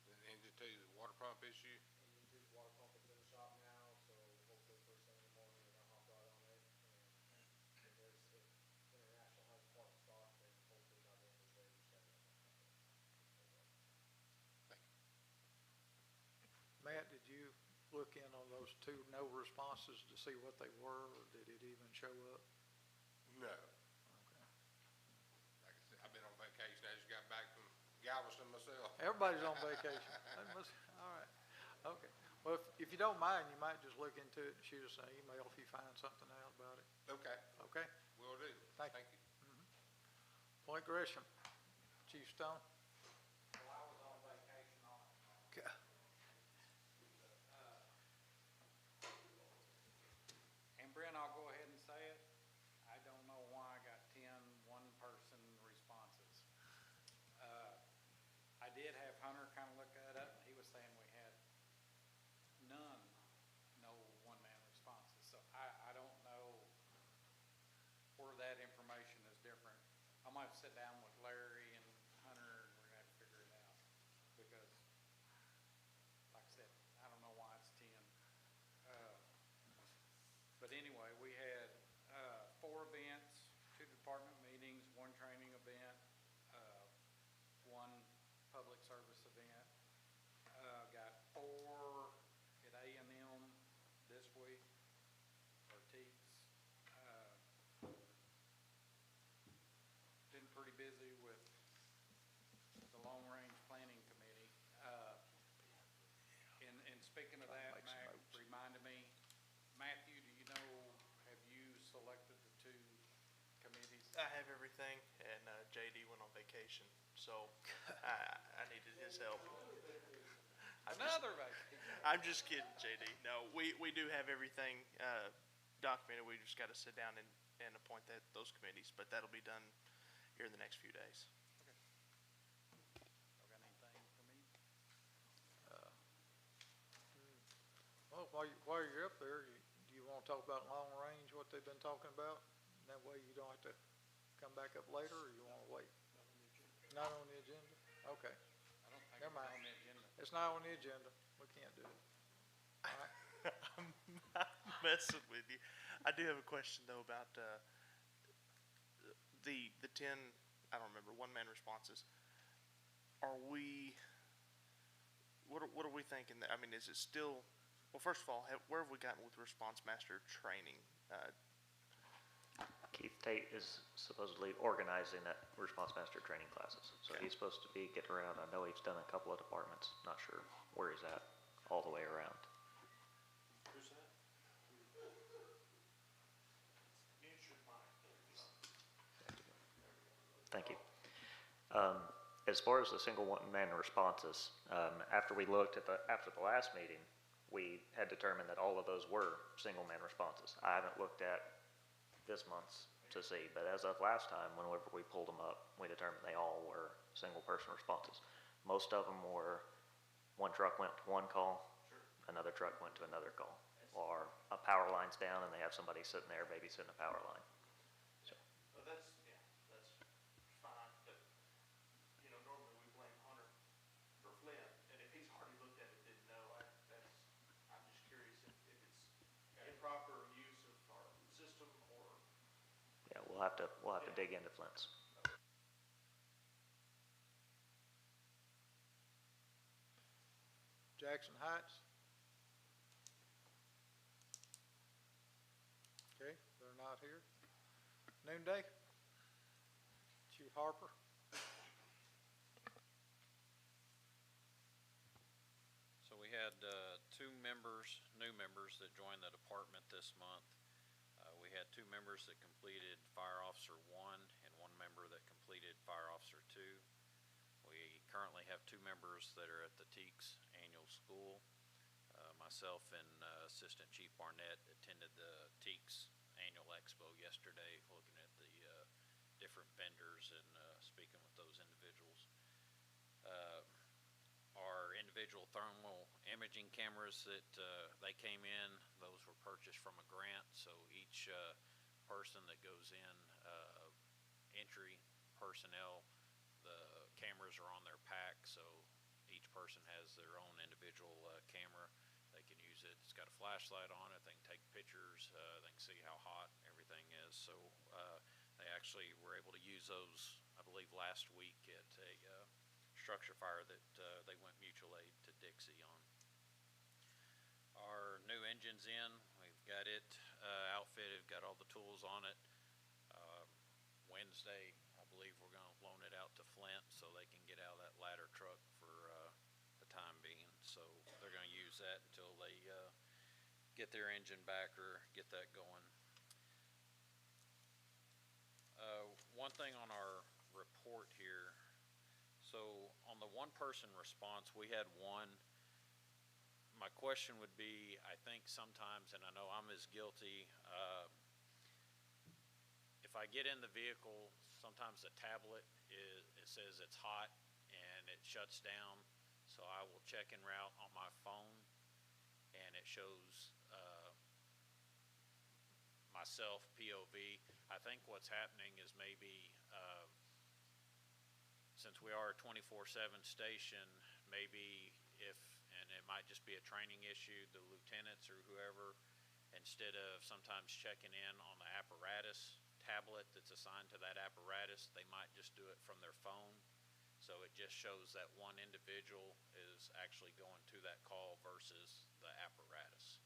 Then engine 2 is a water pump issue. Engine two's water pump is in the shop now, so hopefully first thing in the morning we're gonna hop right on it. And if International has part in stock, then hopefully by the end of the day we should have it. Matt, did you look in on those 2 no responses to see what they were, or did it even show up? No. Okay. Like I said, I've been on vacation. I just got back from Galveston myself. Everybody's on vacation. All right, okay. Well, if you don't mind, you might just look into it and shoot us an email if you find something out about it, Okay, okay? will do. Thank Thank you. Point Gresham, Chief Stone. Well, I was on vacation on Okay. And Brent, I'll go ahead and say it. I don't know why I got 10 one-person responses. I did have Hunter kind of look that up, and he was saying we had no one-man responses. So I don't know where that information is different. I might have to sit down with Larry and Hunter, and we're gonna have to figure it out. Because, like I said, I don't know why it's 10. But anyway, we had 4 events, 2 department meetings, 1 training event, 1 public service event. Got 4 at A&M this week, or TEEPS. Been pretty busy with the Long Range Planning Committee. And speaking of that, Make some Mac notes. reminded me, Matthew, do you know, have you selected the 2 committees? I have everything, and JD went on vacation, so I needed his help. Another vacation. I'm just kidding, JD. No, we do have everything documented. We just got to sit down and appoint those committees, but that'll be done here in the next few days. Y'all got anything for me? Well, while you're up there, do you want to talk about long range, what they've been talking about? That way you don't have to come back up later, or you want to wait? Not on the agenda? Okay, I don't think Never it's mind. on the agenda. it's not on the agenda. We can't do it. All right. I'm not messing with you. I do have a question though about the 10, I don't remember, 1-man responses. Are we, what are we thinking there? I mean, is it still, well, first of all, where have we gotten with response master training? Keith Tate is supposedly organizing that response master training classes. So he's supposed to be getting around. I know he's done a couple of departments, not sure where he's at, all the way around. Who's that? Thank you. As far as the single man responses, after we looked at after the last meeting, we had determined that all of those were single man responses. I haven't looked at this month's to see, but as of last time, whenever we pulled them up, we determined they all were single person responses. Most of them were one truck went to one call, another truck went to another call, or a power line's down and they have somebody sitting there babysitting a power line. Well, that's fine, but, you know, normally we blame Hunter for Flynn, and if he's already looked at it, didn't know, I'm just curious if it's improper use of our system or. Yeah, we'll have to dig into Flint's. Jackson Heights? Okay, they're not here. Noonday? Chief Harper? So we had two members, new members that joined the department this month. We had two members that completed Fire Officer 1 and one member that completed Fire Officer 2. We currently have two members that are at the TEACS annual school. Myself and Assistant Chief Barnett attended the TEACS annual expo yesterday, looking at the different vendors and speaking with those individuals. Our individual thermal imaging cameras that they came in, those were purchased from a grant, so each person that goes in, entry personnel, the cameras are on their pack, so each person has their own individual camera. They can use it. It's got a flashlight on it. They can take pictures. They can see how hot everything is. So they actually were able to use those, I believe, last week at a structure fire that they went mutual aid to Dixie on. Our new engine's in. We've got it outfitted, got all the tools on it. Wednesday, I believe we're going to loan it out to Flint so they can get out of that ladder truck for the time being. So they're going to use that until they get their engine back or get that going. One thing on our report here, so on the one-person response, we had one. My question would be, I think sometimes, and I know I'm as guilty, if I get in the vehicle, sometimes the tablet, it says it's hot and it shuts down, so I will check en route on my phone and it shows myself POV. I think what's happening is maybe since we are a 24/7 station, maybe and it might just be a training issue, the lieutenants or whoever, instead of sometimes checking in on the apparatus tablet that's assigned to that apparatus, they might just do it from their phone. So it just shows that one individual is actually going to that call versus the apparatus.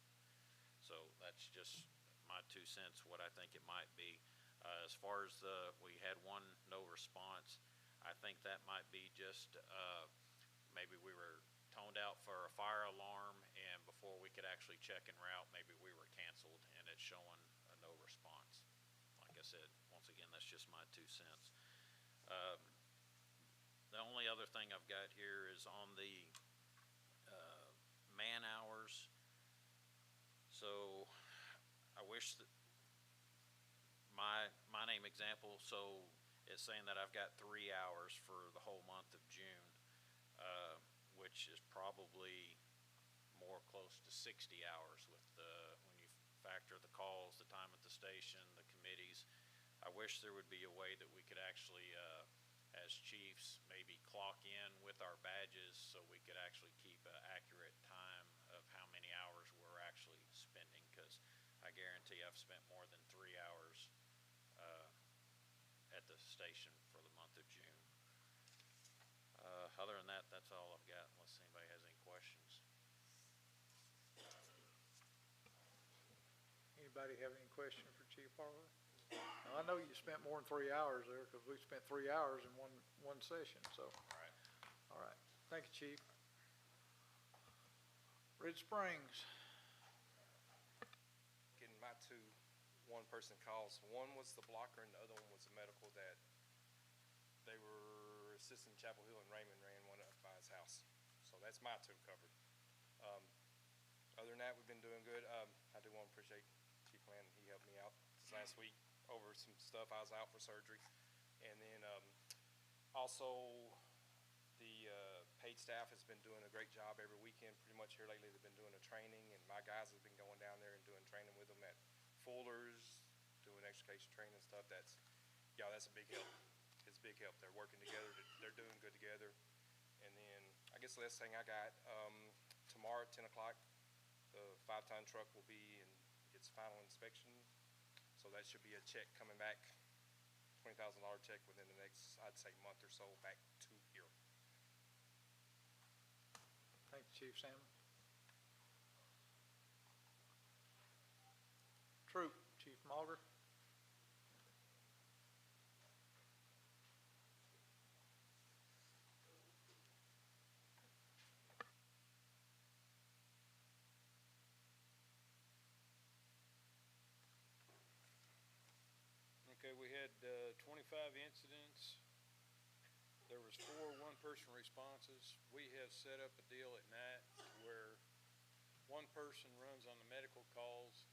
So that's just my 2 cents, what I think it might be. As far as we had one no response, I think that might be just maybe we were toned out for a fire alarm, and before we could actually check en route, maybe we were canceled and it's showing a no response. Like I said, once again, that's just my 2 cents. The only other thing I've got here is on the man hours. So I wish that my name example, so it's saying that I've got 3 hours for the whole month of June, which is probably more close to 60 hours with when you factor the calls, the time at the station, the committees. I wish there would be a way that we could actually, as chiefs, maybe clock in with our badges so we could actually keep an accurate time of how many hours we're actually spending, because I guarantee I've spent more than 3 hours at the station for the month of June. Other than that, that's all I've got, unless anybody has any questions. Anybody have any question for Chief Harper? All I know you spent more than 3 hours there, because we spent 3 hours in one session, so. Right. All right, thank you, Chief. Red Springs, Getting my two one-person calls. One was the blocker and the other one was the medical that they were assisting Chapel Hill and Raymond ran one up by his house. So that's my two covered. Other than that, we've been doing good. I do want to appreciate Chief Land. He helped me out this last week over some stuff. I was out for surgery. And then also the paid staff has been doing a great job every weekend. Pretty much here lately, they've been doing a training, and my guys have been going down there and doing training with them at Fuller's, doing education training and stuff. That's a big help. It's a big help. They're working together. They're doing good together. And then I guess the last thing I got, tomorrow at 10 o'clock, the 5-ton truck will be in its final inspection. So that should be a check coming back, $20,000 check within the next, I'd say, month or so back to here. thank you, Chief Salmon. Troop, Chief Mauger. Okay, we had 25 incidents. There was 4 one-person responses. We have set up a deal at night where one person runs on the medical calls,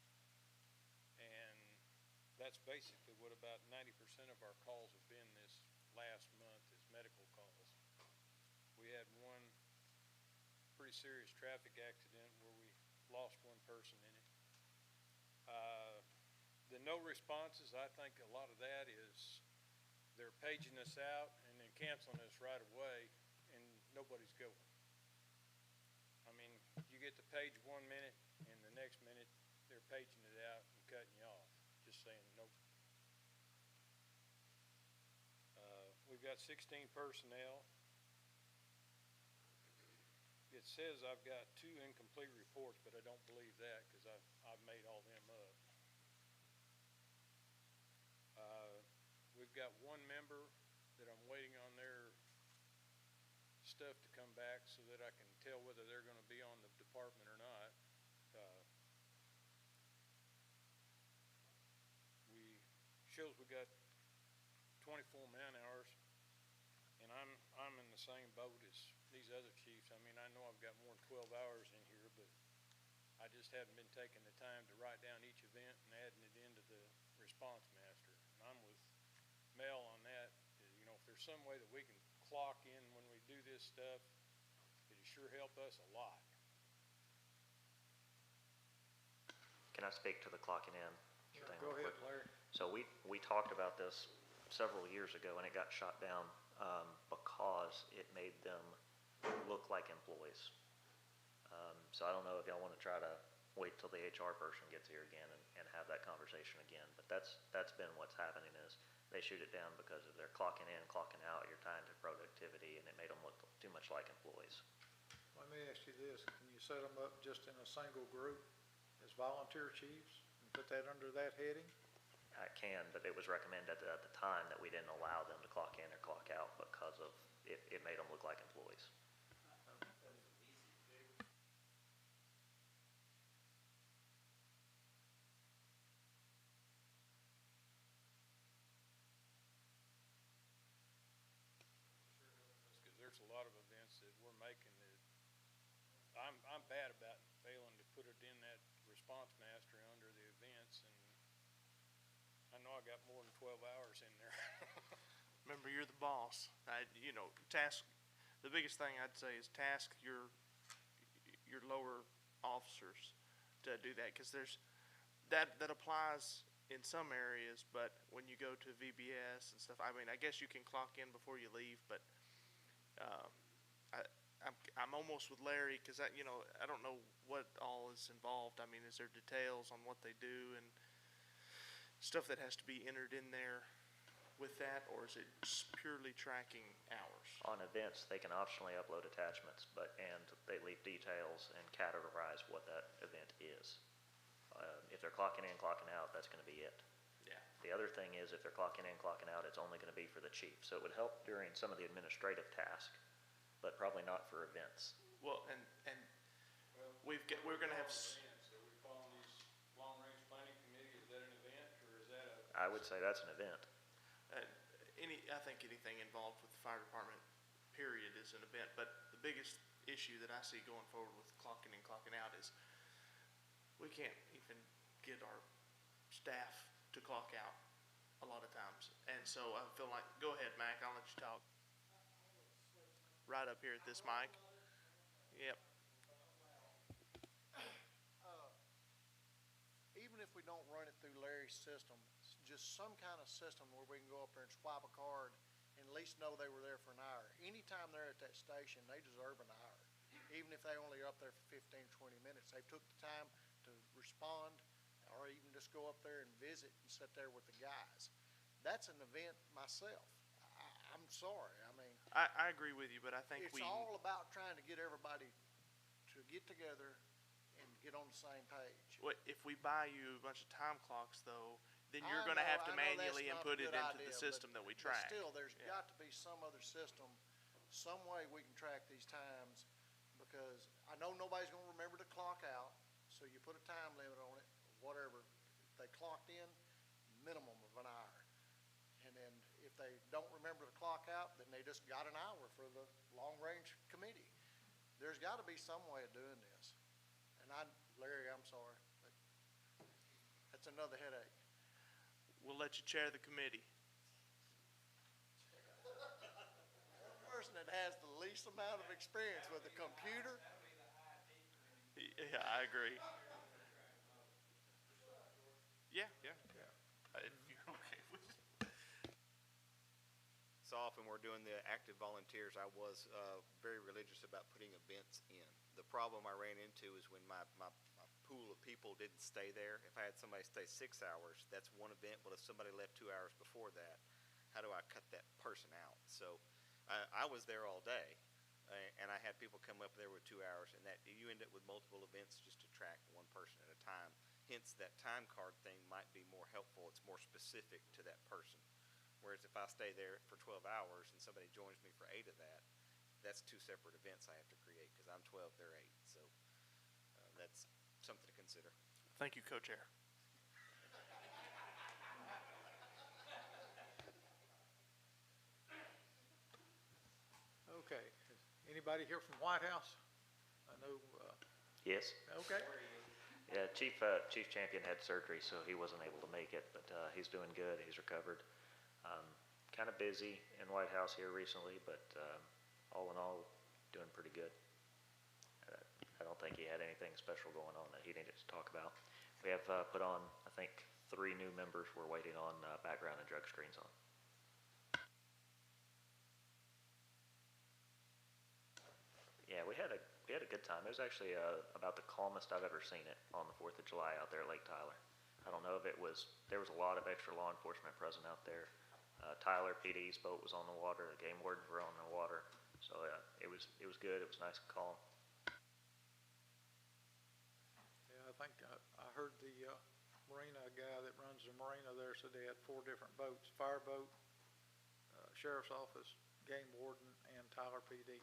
and that's basically what about 90% of our calls have been this last month is medical calls. We had one pretty serious traffic accident where we lost one person in it. The no responses, I think a lot of that is they're paging us out and then canceling us right away, and nobody's going. I mean, you get the page 1 minute, and the next minute they're paging it out and cutting you off, just saying nope. We've got 16 personnel. It says I've got 2 incomplete reports, but I don't believe that because I've made all them up. We've got 1 member that I'm waiting on their stuff to come back so that I can tell whether they're going to be on the department or not. We got 24 man hours, and I'm in the same boat as these other chiefs. I mean, I know I've got more than 12 hours in here, but I just haven't been taking the time to write down each event and adding it into the response master. And I'm with Mel on that. You know, if there's some way that we can clock in when we do this stuff, it'd sure help us a lot. Can I speak to the clocking in Sure, thing go real ahead, quick? Larry. So we talked about this several years ago, and it got shot down because it made them look like employees. So I don't know if y'all want to try to wait till the HR person gets here again and have that conversation again. But that's been what's happening is they shoot it down because if they're clocking in, clocking out, you're tying to productivity, and it made them look too much like employees. Let me ask you this, can you set them up just in a single group as volunteer chiefs and put that under that heading? I can, but it was recommended at the time that we didn't allow them to clock in or clock out because of it made them look like employees. Because there's a lot of events that we're making that I'm bad about failing to put it in that response master under the events, and I know I got more than 12 hours in there. Remember, you're the boss. The biggest thing I'd say is task your lower officers to do that, because that applies in some areas, but when you go to VBS and stuff, I mean, I guess you can clock in before you leave, but I'm almost with Larry, because I don't know what all is involved. I mean, is there details on what they do and stuff that has to be entered in there with that, or is it just purely tracking hours? On events, they can optionally upload attachments, and they leave details and categorize what that event is. If they're clocking in, clocking out, that's going to be it. Yeah. The other thing is if they're clocking in, clocking out, it's only gonna be for the chief. So it would help during some of the administrative tasks, but probably not for events. Well, and we're gonna have, Are we calling these long-range planning committee, is that an event, or is that a? I would say that's an event. I think anything involved with the fire department, period, is an event. But the biggest issue that I see going forward with clocking in, clocking out is we can't even get our staff to clock out a lot of times. And so I feel like, go ahead, Mac, I'll let you talk. Right up here at this mic. Yep. Even if we don't run it through Larry's system, just some kind of system where we can go up there and swipe a card and at least know they were there for an hour. Anytime they're at that station, they deserve an hour. Even if they only are up there for 15, 20 minutes, they've took the time to respond or even just go up there and visit and sit there with the guys. That's an event myself. I'm sorry. I mean, I agree with you, but I think it's all about trying to get everybody to get together and get on the same page. If we buy you a bunch of time clocks, though, then you're going to have to manually input it into the system that we track. But still, there's got to be some other system, some way we can track these times, because I know nobody's going to remember to clock out, so you put a time limit on it, whatever. If they clocked in, minimum of an hour. And then if they don't remember to clock out, then they just got an hour for the long-range committee. There's got to be some way of doing this. And Larry, I'm sorry, but that's another headache. We'll let you chair the committee. One person that has the least amount of experience with a computer. Yeah, I agree. Yeah. If you're okay with it. So often we're doing the active volunteers, I was very religious about putting events in. The problem I ran into is when my pool of people didn't stay there. If I had somebody stay 6 hours, that's one event. But if somebody left 2 hours before that, how do I cut that person out? So I was there all day, and I had people come up there with 2 hours, and that you end up with multiple events just to track one person at a time. Hence, that time card thing might be more helpful. It's more specific to that person. Whereas if I stay there for 12 hours and somebody joins me for 8 of that, that's 2 separate events I have to create because I'm 12, they're 8. So that's something to consider. Thank you, co-chair. Okay. Anybody here from White House? I know. Yes. Okay. Yeah, Chief Champion had surgery, so he wasn't able to make it, but he's doing good. He's recovered. Kind of busy in White House here recently, but all in all, doing pretty good. I don't think he had anything special going on that he needed to talk about. We have put on, I think, 3 new members we're waiting on background and drug screens on. Yeah, we had a good time. It was actually about the calmest I've ever seen it on the 4th of July out there at Lake Tyler. I don't know if there was a lot of extra law enforcement present out there. Tyler PD's boat was on the water. The game wardens were on the water. So it was good. It was nice and calm. Yeah, I think I heard the marina guy that runs the marina there said they had 4 different boats: fire boat, sheriff's office, game warden, and Tyler PD.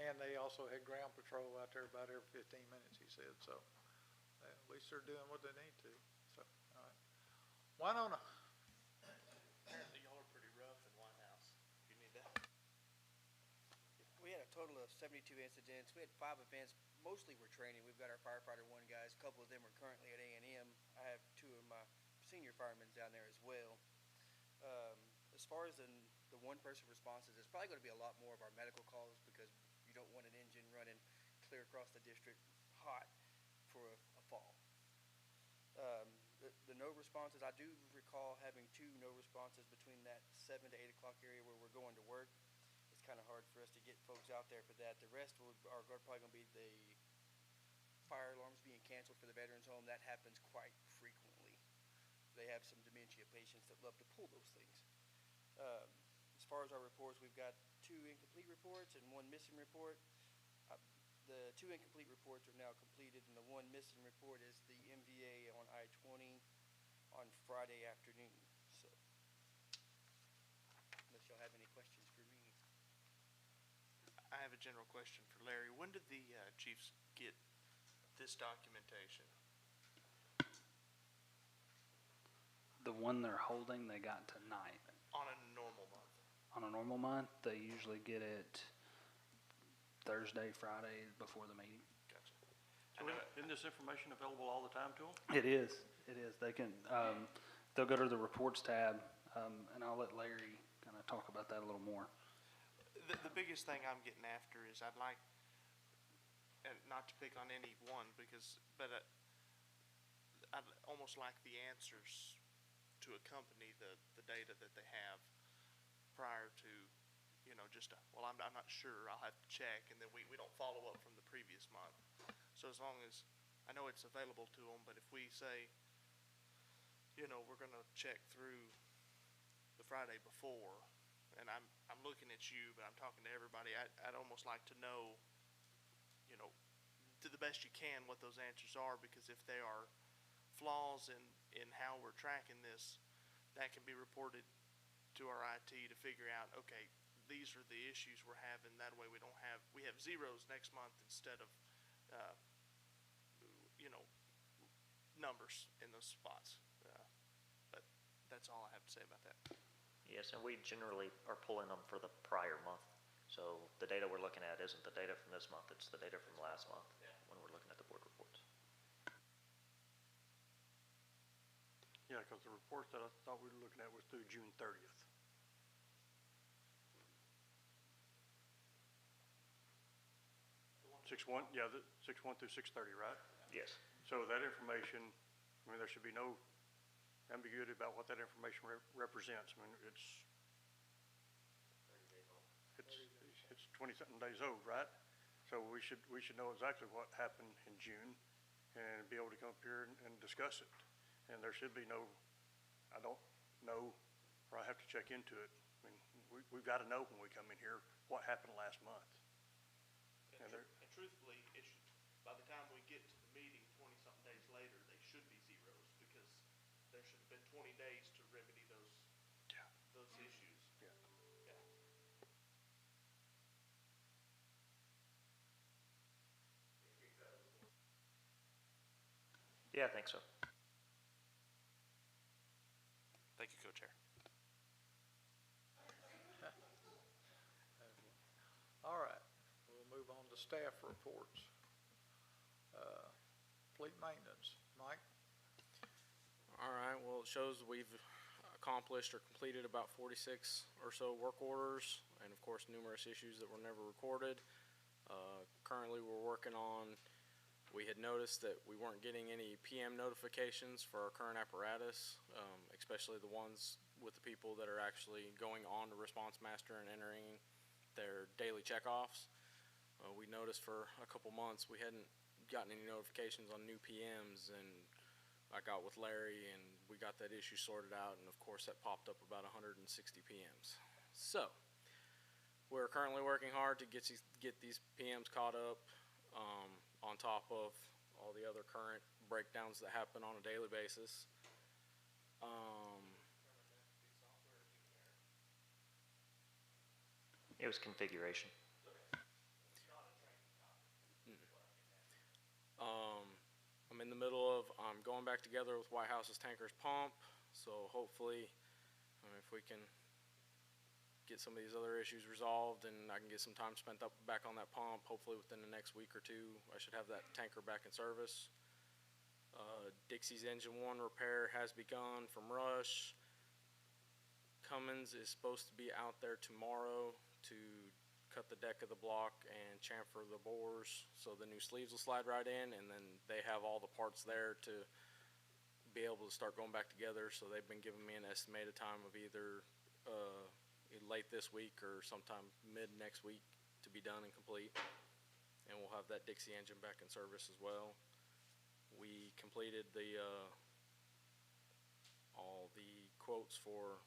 And they also had ground patrol out there about every 15 minutes, he said. So at least they're doing what they need to. So, all right. Winona. Apparently y'all are pretty rough in White House. You need that. We had a total of 72 incidents. We had 5 events. Mostly were training. We've got our firefighter 1 guys. A couple of them are currently at A&M. I have 2 of my senior firemen down there as well. As far as the 1-person responses, it's probably going to be a lot more of our medical calls because you don't want an engine running clear across the district hot for a fall. The no responses, I do recall having 2 no responses between that 7 to 8 o'clock area where we're going to work. It's kind of hard for us to get folks out there for that. The rest are probably going to be the fire alarms being canceled for the veterans home. That happens quite frequently. They have some dementia patients that love to pull those things. As far as our reports, we've got 2 incomplete reports and 1 missing report. The 2 incomplete reports are now completed, and the 1 missing report is the MVA on I-20 on Friday afternoon, so. Unless y'all have any questions for me. I have a general question for Larry. When did the chiefs get this documentation? The one they're holding, they got tonight. On a normal month? On a normal month, they usually get it Thursday, Friday before the meeting. Gotcha. So isn't this information available all the time to them? It is. They can, they'll go to the reports tab, and I'll let Larry kind of talk about that a little more. The biggest thing I'm getting after is I'd like, and not to pick on any one, but I'd almost like the answers to accompany the data that they have prior to, just, well, I'm not sure, I'll have to check, and then we don't follow up from the previous month. So as long as, I know it's available to them, but if we say, we're gonna check through the Friday before, and I'm looking at you, but I'm talking to everybody, I'd almost like to know, to the best you can what those answers are, because if they are flaws in how we're tracking this, that can be reported to our IT to figure out, okay, these are the issues we're having, that way we have zeros next month instead of, numbers in those spots. But that's all I have to say about that. Yes, and we generally are pulling them for the prior month. So the data we're looking at isn't the data from this month, it's the data from last month when we're looking at the board reports. Yeah, because the report that I thought we were looking at was through June 30th. The 6/1 through 6/30, right? Yes. So that information, there should be no ambiguity about what that information represents. It's 20-something days old, right? So we should know exactly what happened in June and be able to come up here and discuss it. And there should be no, I don't know, or I have to check into it. We've got to know when we come in here what happened last month. And truthfully, by the time we get to the meeting 20-something days later, they should be zeros, because there should have been 20 days to remedy those issues. Yeah. Yeah, I think so. Thank you, Co-Chair. All right, we'll move on to staff reports. Fleet maintenance, Mike? All right, well, it shows we've accomplished or completed about 46 or so work orders, and of course numerous issues that were never recorded. Currently we're working on, we had noticed that we weren't getting any PM notifications for our current apparatus, especially the ones with the people that are actually going on to Response Master and entering their daily checkoffs. We noticed for a couple months we hadn't gotten any notifications on new PMs, and I got with Larry and we got that issue sorted out, and of course that popped up about 160 PMs. So we're currently working hard to get these PMs caught up, on top of all the other current breakdowns that happen on a daily basis. It was configuration. I'm in the middle of, I'm going back together with White House's tanker's pump, so hopefully, if we can get some of these other issues resolved and I can get some time spent back on that pump, hopefully within the next week or two, I should have that tanker back in service. Dixie's engine 1 repair has begun from Rush. Cummins is supposed to be out there tomorrow to cut the deck of the block and chamfer the bores so the new sleeves will slide right in, and then they have all the parts there to be able to start going back together. So they've been giving me an estimated time of either late this week or sometime mid next week to be done and complete, and we'll have that Dixie engine back in service as well. We completed all the quotes for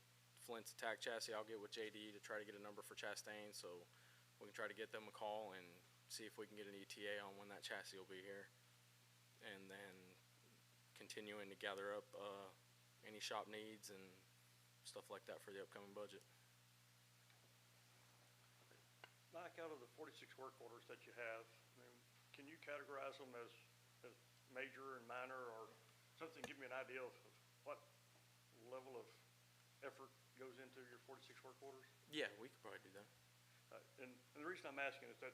Flint's attack chassis. I'll get with JD to try to get a number for Chastain so we can try to get them a call and see if we can get an ETA on when that chassis will be here, and then continuing to gather up any shop needs and stuff like that for the upcoming budget. Mike, out of the 46 work orders that you have, I mean, can you categorize them as major and minor, or something, give me an idea of what level of effort goes into your 46 work orders? Yeah, we could probably do that. And the reason I'm asking is that,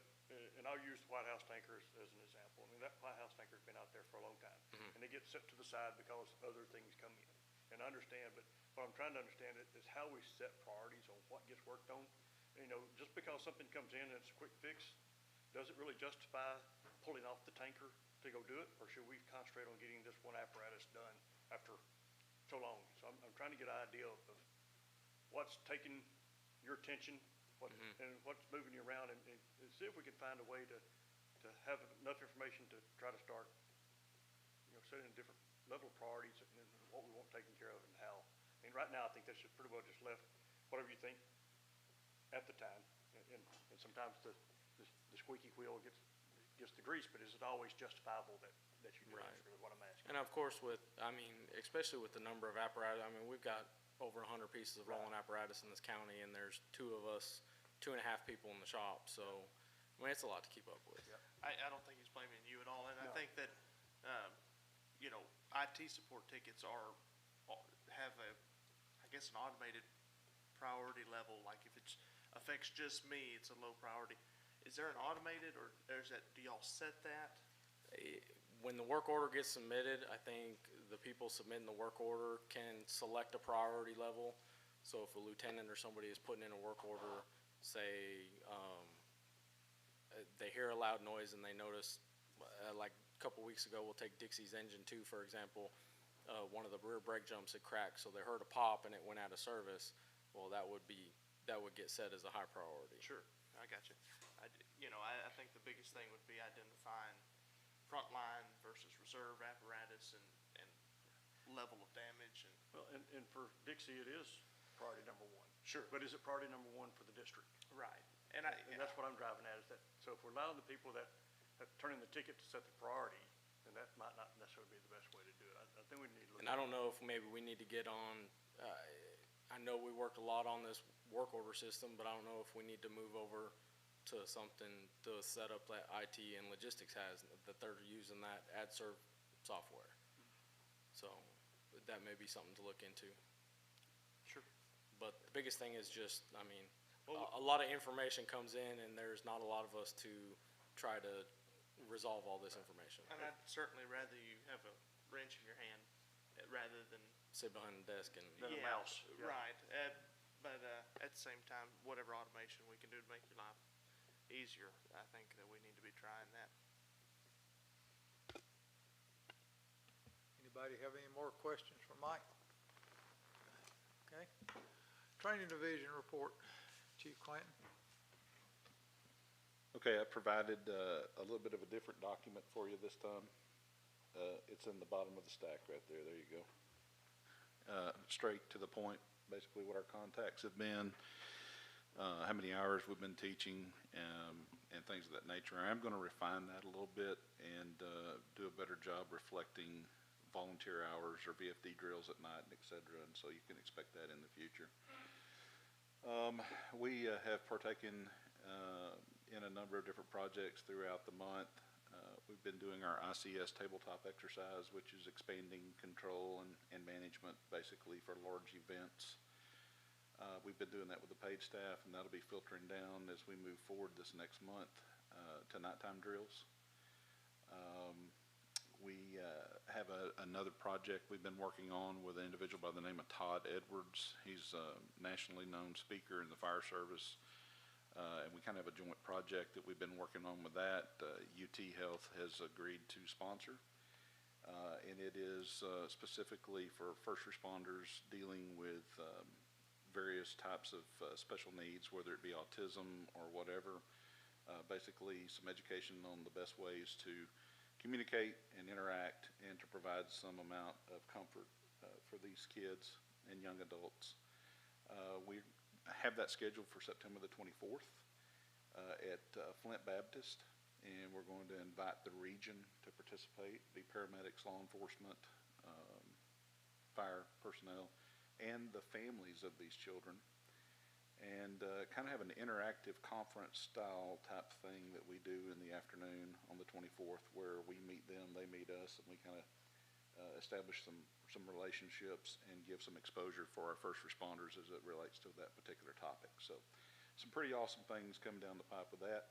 and I'll use the White House tanker as an example. I mean, that White House tanker's been out there for a long time. And it gets set to the side because other things come in. And I understand, but what I'm trying to understand is how we set priorities on what gets worked on. You know, just because something comes in and it's a quick fix, does it really justify pulling off the tanker to go do it? Or should we concentrate on getting this one apparatus done after so long? So I'm trying to get an idea of what's taking your attention, and what's moving you around, and see if we can find a way to have enough information to try to start, setting a different level of priorities and what we want taken care of and how. I mean, right now, I think that should pretty well just left whatever you think at the time, and sometimes the squeaky wheel gets the grease, but is it always justifiable that you do? That's really what I'm asking. And of course especially with the number of apparatus, I mean, we've got over 100 pieces of rolling apparatus in this county, and there's 2 of us, 2.5 people in the shop, so, I mean, it's a lot to keep up with. I don't think he's blaming you at all, and I think that, IT support tickets have I guess, an automated priority level. Like if it affects just me, it's a low priority. Is there an automated, or do y'all set that? When the work order gets submitted, I think the people submitting the work order can select a priority level. So if a lieutenant or somebody is putting in a work order, say, they hear a loud noise and they notice, like a couple weeks ago, we'll take Dixie's engine 2, for example, one of the rear brake jumps had cracked, so they heard a pop and it went out of service. Well, that would get set as a high priority. Sure, I got you. I think the biggest thing would be identifying frontline versus reserve apparatus and level of damage. Well, and for Dixie, it is priority number 1. Sure. But is it priority number 1 for the district? Right. And that's what I'm driving at, is that, so if we're allowing the people that turn in the ticket to set the priority, then that might not necessarily be the best way to do it. I think we need to look. And I don't know if maybe we need to get on, I know we worked a lot on this work order system, but I don't know if we need to move over to something, to a setup that IT and logistics has, that they're using that AdServ software. So that may be something to look into. Sure. But the biggest thing is just, I mean, a lot of information comes in, and there's not a lot of us to try to resolve all this information. And I'd certainly rather you have a wrench in your hand rather than sit behind the desk and a mouse. Right. But at the same time, whatever automation we can do to make your life easier, I think that we need to be trying that. Anybody have any more questions for Mike? Okay. Training Division report, Chief Clanton. Okay, I provided a little bit of a different document for you this time. It's in the bottom of the stack right there. There you go. Straight to the point, basically what our contacts have been, how many hours we've been teaching, and things of that nature. I'm going to refine that a little bit and do a better job reflecting volunteer hours or VFD drills at night, and et cetera, and so you can expect that in the future. We have partaken in a number of different projects throughout the month. We've been doing our ICS tabletop exercise, which is expanding control and management basically for large events. We've been doing that with the paid staff, and that'll be filtering down as we move forward this next month to nighttime drills. We have another project we've been working on with an individual by the name of Todd Edwards. He's a nationally known speaker in the fire service. And we kind of have a joint project that we've been working on with that. UT Health has agreed to sponsor. And it is specifically for first responders dealing with various types of special needs, whether it be autism or whatever. Basically some education on the best ways to communicate and interact and to provide some amount of comfort for these kids and young adults. We have that scheduled for September the 24th at Flint Baptist, and we're going to invite the region to participate, be paramedics, law enforcement, fire personnel and the families of these children. And kind of have an interactive conference style type thing that we do in the afternoon on the 24th, where we meet them, they meet us, and we kind of establish some relationships and give some exposure for our first responders as it relates to that particular topic. So some pretty awesome things coming down the pipe with that.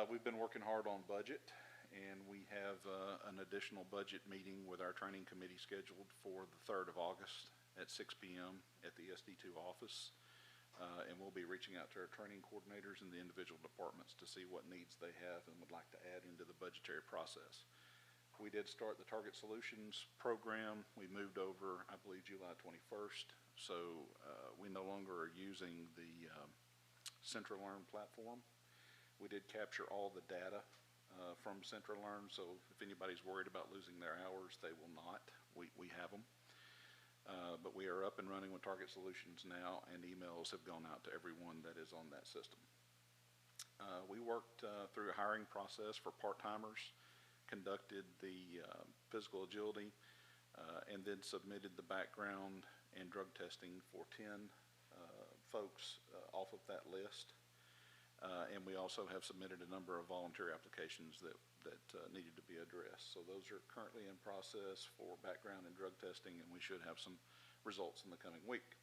We've been working hard on budget, and we have an additional budget meeting with our training committee scheduled for the 3rd of August at 6 p.m. at the ESD2 office. And we'll be reaching out to our training coordinators in the individual departments to see what needs they have and would like to add into the budgetary process. We did start the Target Solutions program. We moved over, I believe, July 21st. So we no longer are using the CentraLearn platform. We did capture all the data from CentraLearn, so if anybody's worried about losing their hours, they will not. We have them. But we are up and running with Target Solutions now, and emails have gone out to everyone that is on that system. We worked through a hiring process for part-timers, conducted the physical agility, and then submitted the background and drug testing for 10 folks off of that list. And we also have submitted a number of volunteer applications that needed to be addressed. So those are currently in process for background and drug testing, and we should have some results in the coming week.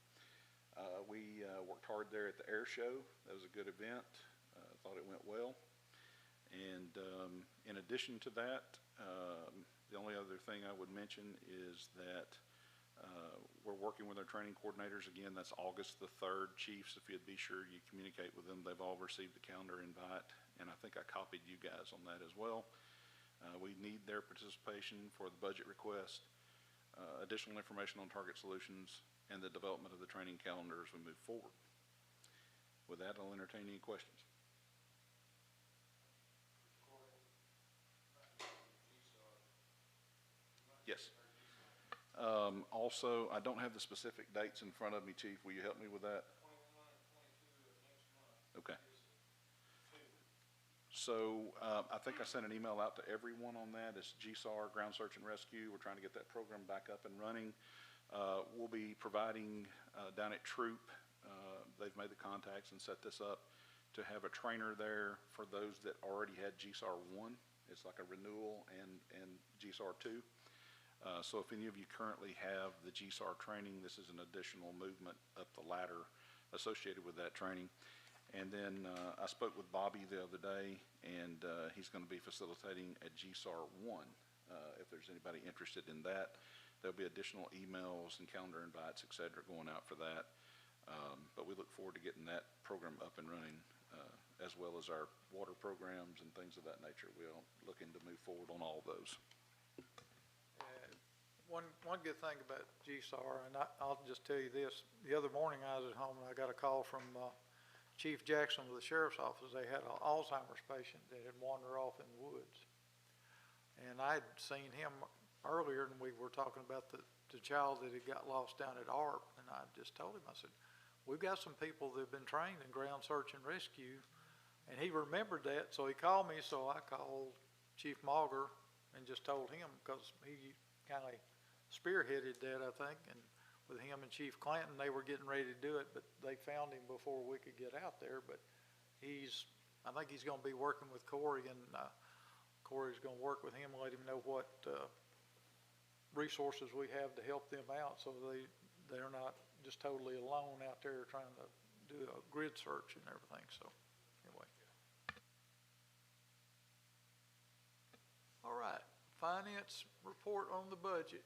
We worked hard there at the air show. That was a good event. Thought it went well. And in addition to that, the only other thing I would mention is that we're working with our training coordinators. Again, that's August the 3rd. Chiefs, if you'd be sure you communicate with them. They've all received the calendar invite, and I think I copied you guys on that as well. We need their participation for the budget request, additional information on Target Solutions, and the development of the training calendar as we move forward. With that, I'll entertain any questions. Yes. Also, I don't have the specific dates in front of me, Chief. Will you help me with that? 21 and 22 of next month. Okay. So I think I sent an email out to everyone on that. It's GSAR, Ground Search and Rescue. We're trying to get that program back up and running. We'll be providing down at Troop, they've made the contacts and set this up to have a trainer there for those that already had GSAR 1. It's like a renewal and GSAR 2. So if any of you currently have the GSAR training, this is an additional movement up the ladder associated with that training. And then I spoke with Bobby the other day, and he's going to be facilitating a GSAR 1. If there's anybody interested in that, there'll be additional emails and calendar invites, et cetera, going out for that. But we look forward to getting that program up and running, as well as our water programs and things of that nature. We're looking to move forward on all those. One good thing about GSAR, and I'll just tell you this, the other morning I was at home and I got a call from Chief Jackson of the Sheriff's Office. They had an Alzheimer's patient that had wandered off in the woods. And I'd seen him earlier, and we were talking about the child that had got lost down at ARP, and I just told him, I said, we've got some people that have been trained in ground search and rescue, and he remembered that, so he called me, so I called Chief Mauger and just told him, because he kind of spearheaded that, I think, and with him and Chief Clanton, they were getting ready to do it, but they found him before we could get out there. But I think he's going to be working with Corey, and Corey's going to work with him and let him know what resources we have to help them out, so they're not just totally alone out there trying to do a grid search and everything. So anyway. All right. Finance report on the budget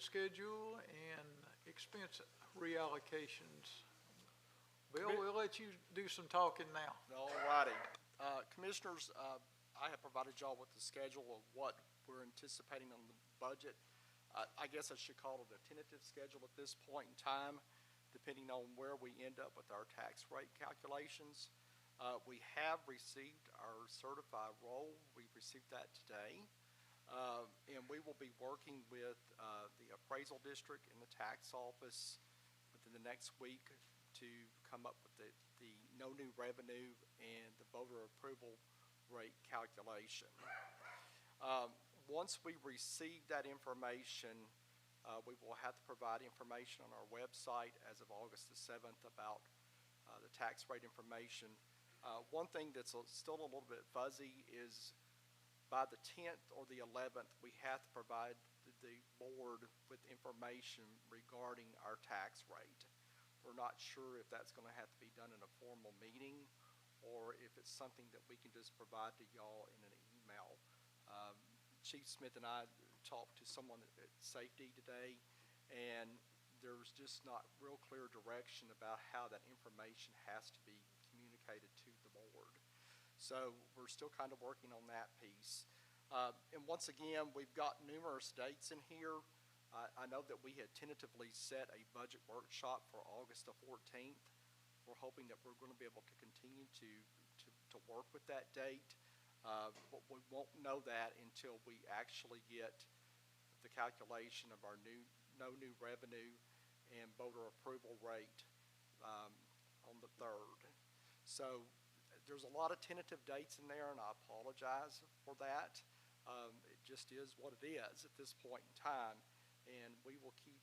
schedule, and expense reallocations. Bill, we'll let you do some talking now. All righty. Commissioners, I have provided y'all with the schedule of what we're anticipating on the budget. I guess I should call it a tentative schedule at this point in time, depending on where we end up with our tax rate calculations. We have received our certified roll. We've received that today. And we will be working with the appraisal district and the tax office within the next week to come up with the no new revenue and the voter approval rate calculation. Once we receive that information, We will have to provide information on our website as of August the 7th about the tax rate information. One thing that's still a little bit fuzzy is by the 10th or the 11th, we have to provide the board with information regarding our tax rate. We're not sure if that's going to have to be done in a formal meeting or if it's something that we can just provide to y'all in an email. Chief Smith and I talked to someone at safety today, and there's just not real clear direction about how that information has to be communicated to the board. So we're still kind of working on that piece. And once again, we've got numerous dates in here. I know that we had tentatively set a budget workshop for August the 14th. We're hoping that we're going to be able to continue to work with that date. But we won't know that until we actually get the calculation of our no new revenue and voter approval rate on the 3rd. So there's a lot of tentative dates in there, and I apologize for that. It just is what it is at this point in time, and we will keep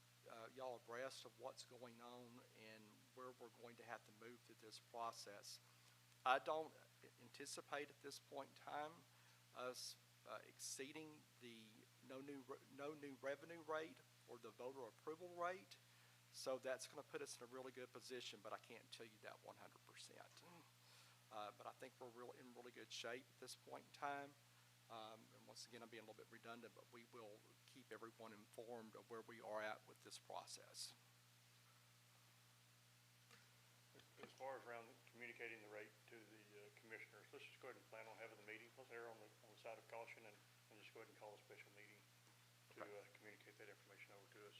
y'all abreast of what's going on and where we're going to have to move through this process. I don't anticipate at this point in time us exceeding the no new revenue rate or the voter approval rate. So that's going to put us in a really good position, but I can't tell you that 100%. But I think we're in really good shape at this point in time. And once again, I'm being a little bit redundant, but we will keep everyone informed of where we are at with this process. As far as around communicating the rate to the commissioners, let's just go ahead and plan on having the meeting. Let's err on the side of caution and just go ahead and call a special meeting to communicate that information over to us.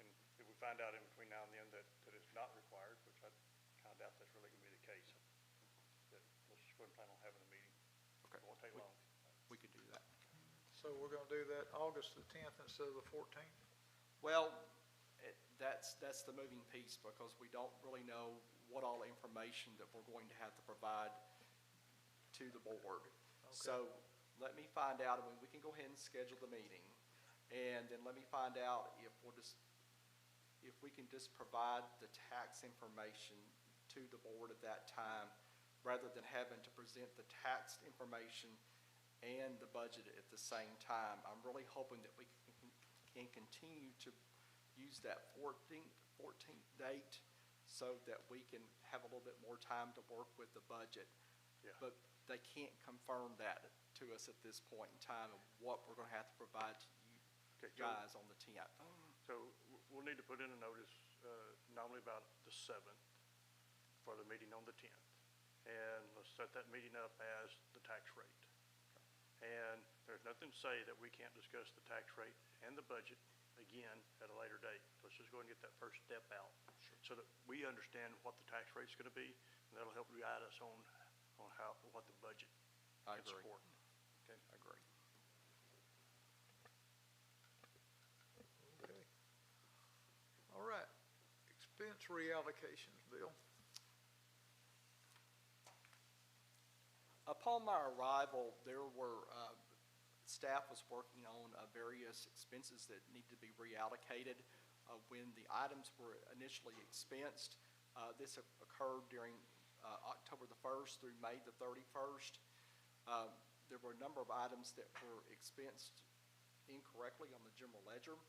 And if we find out in between now and then that it's not required, which I kind of doubt that's really going to be the case, that let's just go ahead and plan on having a meeting. Okay. It won't take long. We could do that. So we're going to do that August the 10th instead of the 14th? Well, that's the moving piece because we don't really know what all information that we're going to have to provide to the board. Okay. So let me find out, I mean, we can go ahead and schedule the meeting, and then let me find out if we can just provide the tax information to the board at that time rather than having to present the tax information and the budget at the same time. I'm really hoping that we can continue to use that 14th date so that we can have a little bit more time to work with the budget. Yeah. But they can't confirm that to us at this point in time of what we're going to have to provide to you guys on the 10th. So we'll need to put in a notice normally about the 7th for the meeting on the 10th. And let's set that meeting up as the tax rate. And there's nothing to say that we can't discuss the tax rate and the budget again at a later date. Let's just go ahead and get that first step out so that we understand what the tax rate's going to be, and that'll help guide us on what the budget can support. Okay, I agree. Okay. All right. Expense reallocations, Bill. Upon my arrival, there were staff was working on various expenses that need to be reallocated when the items were initially expensed. This occurred during October the 1st through May the 31st. There were a number of items that were expensed incorrectly on the general ledger.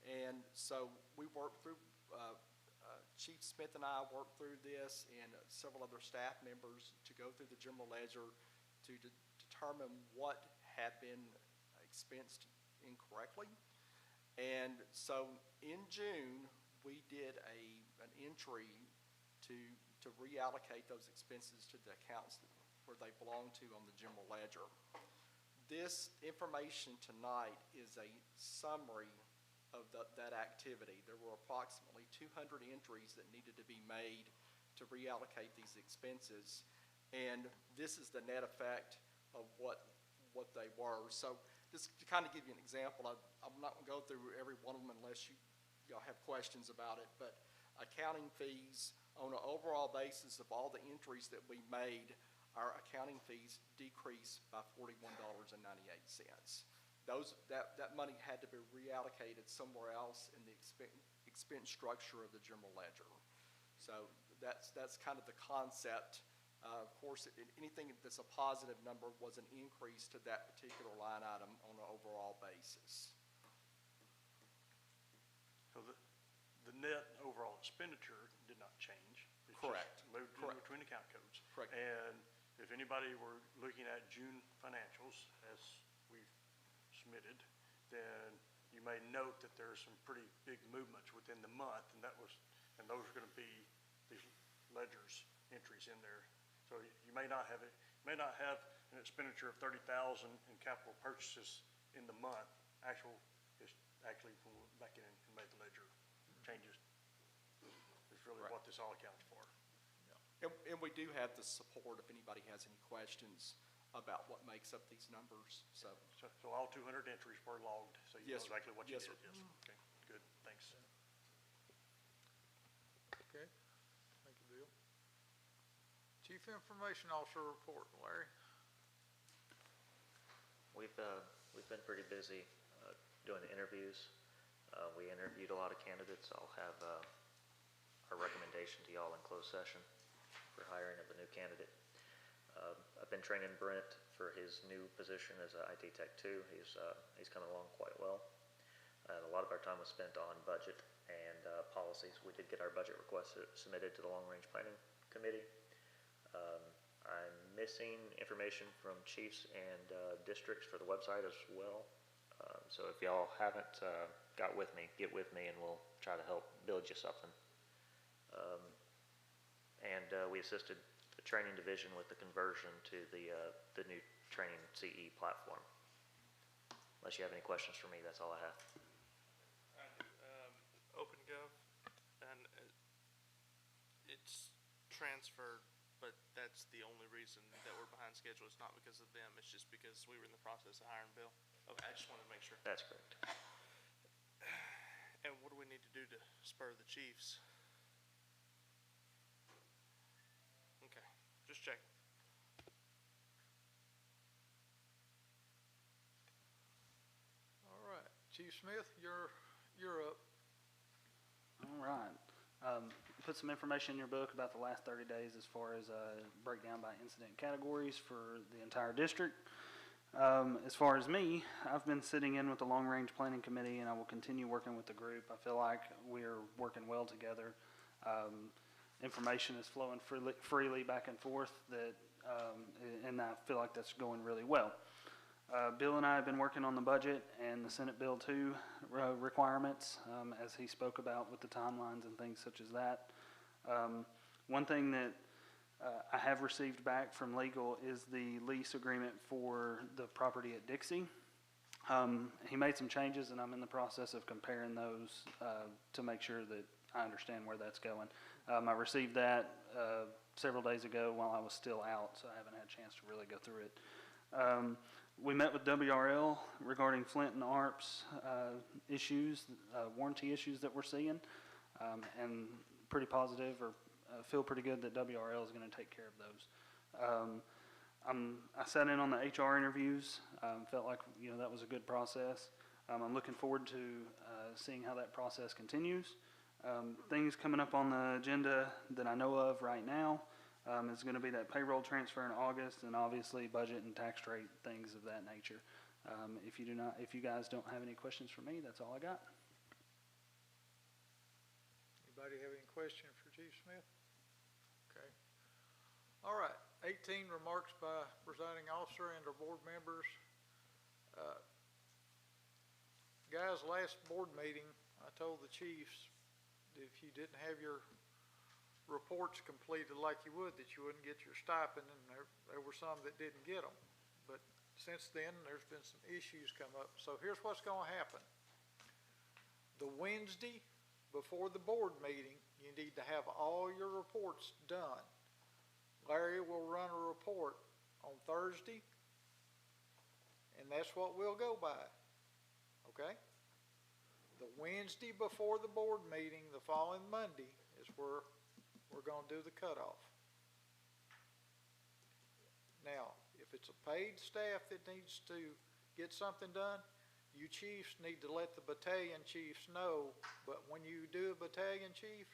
And so we worked through, Chief Smith and I worked through this and several other staff members to go through the general ledger to determine what had been expensed incorrectly. And so in June, we did an entry to reallocate those expenses to the accounts where they belong to on the general ledger. This information tonight is a summary of that activity. There were approximately 200 entries that needed to be made to reallocate these expenses, and this is the net effect of what they were. So just to kind of give you an example, I'm not going to go through every one of them unless y'all have questions about it, but accounting fees on an overall basis of all the entries that we made, our accounting fees decreased by $41.98. that money had to be reallocated somewhere else in the expense structure of the general ledger. So that's kind of the concept. Of course, anything that's a positive number was an increase to that particular line item on an overall basis. So the net overall expenditure did not change. It's Correct. just moved in Correct. between account codes. Correct. And if anybody were looking at June financials, as we've submitted, then you may note that there are some pretty big movements within the month, and those are gonna be these ledgers entries in there. So you may not have an expenditure of 30,000 in capital purchases in the month. Actually, when we went back in and made the ledger changes, is really what this all accounts for. And we do have the support if anybody has any questions about what makes up these numbers, so. So all 200 entries were logged, so you know Yes, sir. exactly what you Yes, did, sir. yes. Okay, good, thanks. Okay, thank you, Bill. Chief Information Officer report, Larry. We've been pretty busy doing the interviews. We interviewed a lot of candidates. I'll have our recommendation to y'all in closed session for hiring of a new candidate. I've been training Brent for his new position as a IT Tech 2. He's coming along quite well. A lot of our time was spent on budget and policies. We did get our budget request submitted to the Long Range Planning Committee. I'm missing information from chiefs and districts for the website as well. So if y'all haven't get with me and we'll try to help build you something. And we assisted the training division with the conversion to the new training CE platform. Unless you have any questions for me, that's all I have. OpenGov, and it's transferred, but that's the only reason that we're behind schedule. It's not because of them, it's just because we were in the process of hiring Bill. Okay, I just wanted to make sure. That's correct. And what do we need to do to spur the chiefs? Okay, just checking. All right, Chief Smith, you're up. All right. Put some information in your book about the last 30 days as far as breakdown by incident categories for the entire district. As far as me, I've been sitting in with the Long Range Planning Committee, and I will continue working with the group. I feel like we're working well together. Information is flowing freely back and forth, and I feel like that's going really well. Bill and I have been working on the budget and the Senate Bill 2 requirements, as he spoke about with the timelines and things such as that. One thing that I have received back from legal is the lease agreement for the property at Dixie. He made some changes, and I'm in the process of comparing those to make sure that I understand where that's going. I received that several days ago while I was still out, so I haven't had a chance to really go through it. We met with WRL regarding Flint and ARP's issues, warranty issues that we're seeing, and pretty positive, or feel pretty good that WRL is going to take care of those. I sat in on the HR interviews, felt like that was a good process. I'm looking forward to seeing how that process continues. Things coming up on the agenda that I know of right now is going to be that payroll transfer in August, and obviously budget and tax rate, things of that nature. If you guys don't have any questions for me, that's all I got. Anybody have any questions for Chief Smith? Okay. All right, 18, remarks by presiding officer and our board members. Guys, last board meeting, I told the chiefs that if you didn't have your reports completed like you would, that you wouldn't get your stipend, and there were some that didn't get them. But since then, there's been some issues come up. So here's what's going to happen. The Wednesday before the board meeting, you need to have all your reports done. Larry will run a report on Thursday, and that's what we'll go by. Okay? The Wednesday before the board meeting, the following Monday, is where we're going to do the cutoff. Now, if it's a paid staff that needs to get something done, you chiefs need to let the battalion chiefs know, but when you do a battalion chief,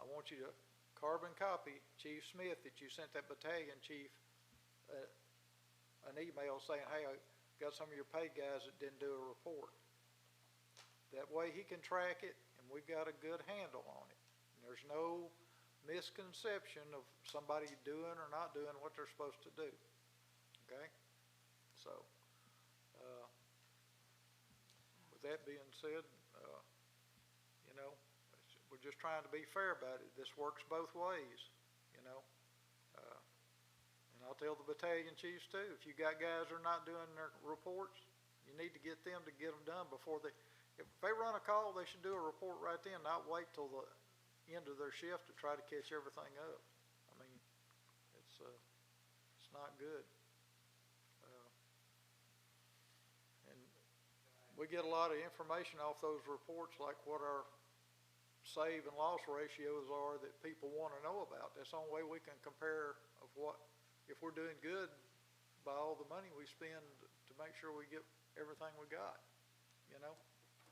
I want you to carbon copy Chief Smith that you sent that battalion chief an email saying, hey, I got some of your paid guys that didn't do a report. That way he can track it, and we've got a good handle on it. And there's no misconception of somebody doing or not doing what they're supposed to do. Okay? So, with that being said, you know, we're just trying to be fair about it. This works both ways, you know. And I'll tell the battalion chiefs too, if you got guys that are not doing their reports, you need to get them done before if they run a call, they should do a report right then, not wait till the end of their shift to try to catch everything up. I mean, it's not good. And we get a lot of information off those reports, like what our save and loss ratios are that people want to know about. That's the only way we can compare of if we're doing good by all the money we spend to make sure we get everything we got, you know?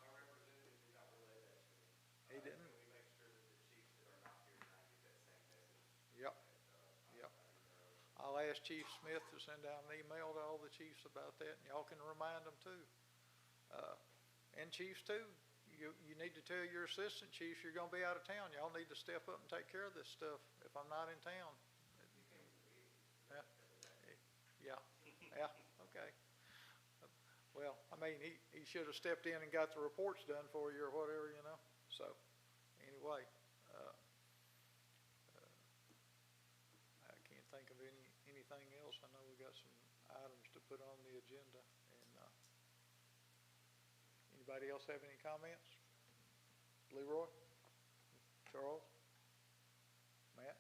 Our representative did not relay that to me. He didn't? Can we make sure that the chiefs that are not here tonight get that same message? Yep. Yep. I'll ask Chief Smith to send out an email to all the chiefs about that, and y'all can remind them too. And chiefs too, you need to tell your assistant chiefs you're gonna be out of town. Y'all need to step up and take care of this stuff if I'm not in town. Yeah, yeah, okay. Well, I mean, he should have stepped in and got the reports done for you or whatever, you know, so, anyway. I can't think of anything else. I know we got some items to put on the agenda, and, anybody else have any comments? Leroy? Charles? Matt?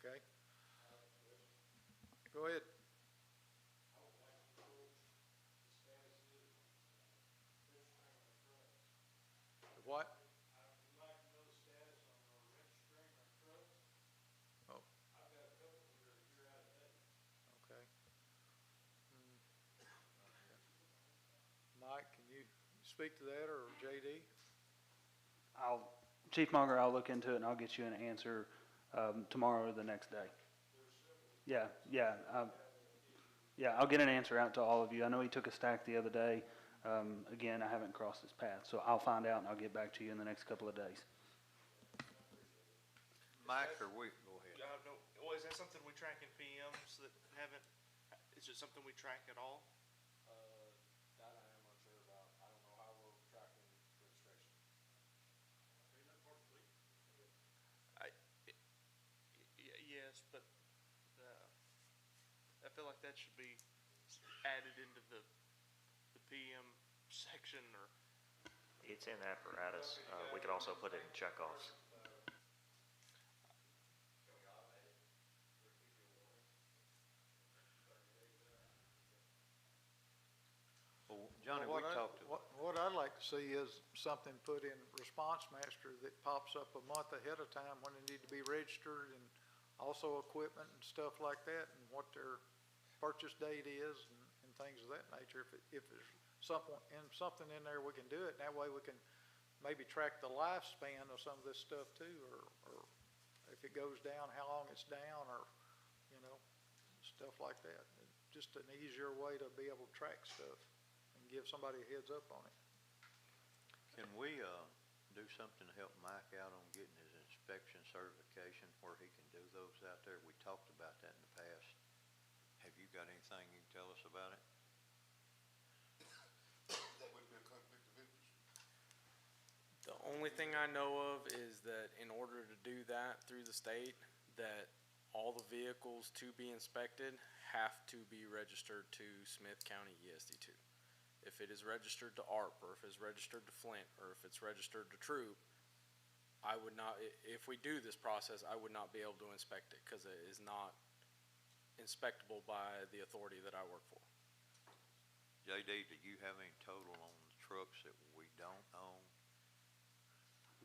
Okay. Go ahead. What? I'd like to know the status on registering our trucks. Oh. I've got a couple that are here out of date. Okay. Mike, can you speak to that, or JD? Chief Monger, I'll look into it and I'll get you an answer tomorrow or the next day. Yeah, I'll get an answer out to all of you. I know he took a stack the other day. Again, I haven't crossed his path, so I'll find out and I'll get back to you in the next couple of days. Mike, or go ahead. No, well, is that something we track in PMs that haven't, is it something we track at all? That I am unsure about. I don't know how we're tracking registration. Yes, but I feel like that should be added into the PM section, or. It's in apparatus. We could also put it in checkoffs. Well, Johnny, Well, we talked to. What I'd like to see is something put in Response Master that pops up a month ahead of time when they need to be registered, and also equipment and stuff like that, and what their purchase date is, and things of that nature. If there's something in there, we can do it, and that way we can maybe track the lifespan of some of this stuff too, or if it goes down, how long it's down, or, you know, stuff like that. Just an easier way to be able to track stuff and give somebody a heads up on it. Can we do something to help Mike out on getting his inspection certification where he can do those out there? We talked about that in the past. Have you got anything you can tell us about it? That would be a conflict of interest. The only thing I know of is that in order to do that through the state, that all the vehicles to be inspected have to be registered to Smith County ESD2. If it is registered to ARP, or if it's registered to Flint, or if it's registered to Troop, I would not, if we do this process, I would not be able to inspect it because it is not inspectable by the authority that I work for. JD, do you have any total on the trucks that we don't own?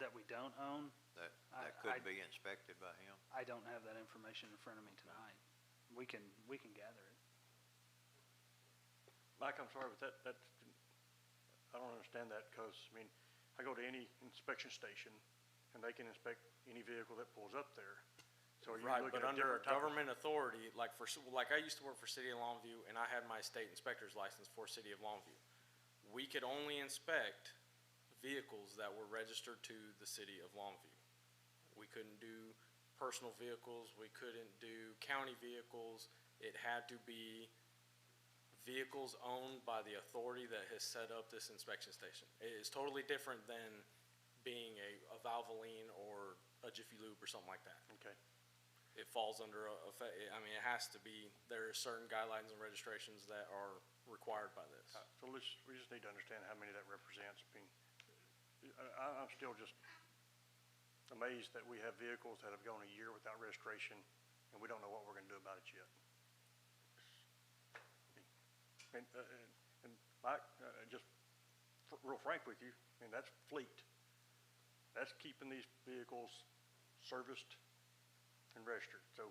That we don't own? That could be inspected by him? I don't have that information in front of me tonight. We can gather it. Mike, I'm sorry, but I don't understand that, because, I mean, I go to any inspection station, and they can inspect any vehicle that pulls up there. So are you Right, looking but at under a different type of? government authority, like like I used to work for City of Longview, and I had my state inspector's license for City of Longview. We could only inspect vehicles that were registered to the City of Longview. We couldn't do personal vehicles, we couldn't do county vehicles. It had to be vehicles owned by the authority that has set up this inspection station. It is totally different than being a Valvoline or a Jiffy Lube or something like that. Okay. It falls under I mean, it has to be, there are certain guidelines and registrations that are required by this. So we just need to understand how many that represents. I mean, I'm still just amazed that we have vehicles that have gone a year without registration, and we don't know what we're gonna do about it yet. And Mike, just real frank with you, I mean, that's fleet. That's keeping these vehicles serviced and registered, so.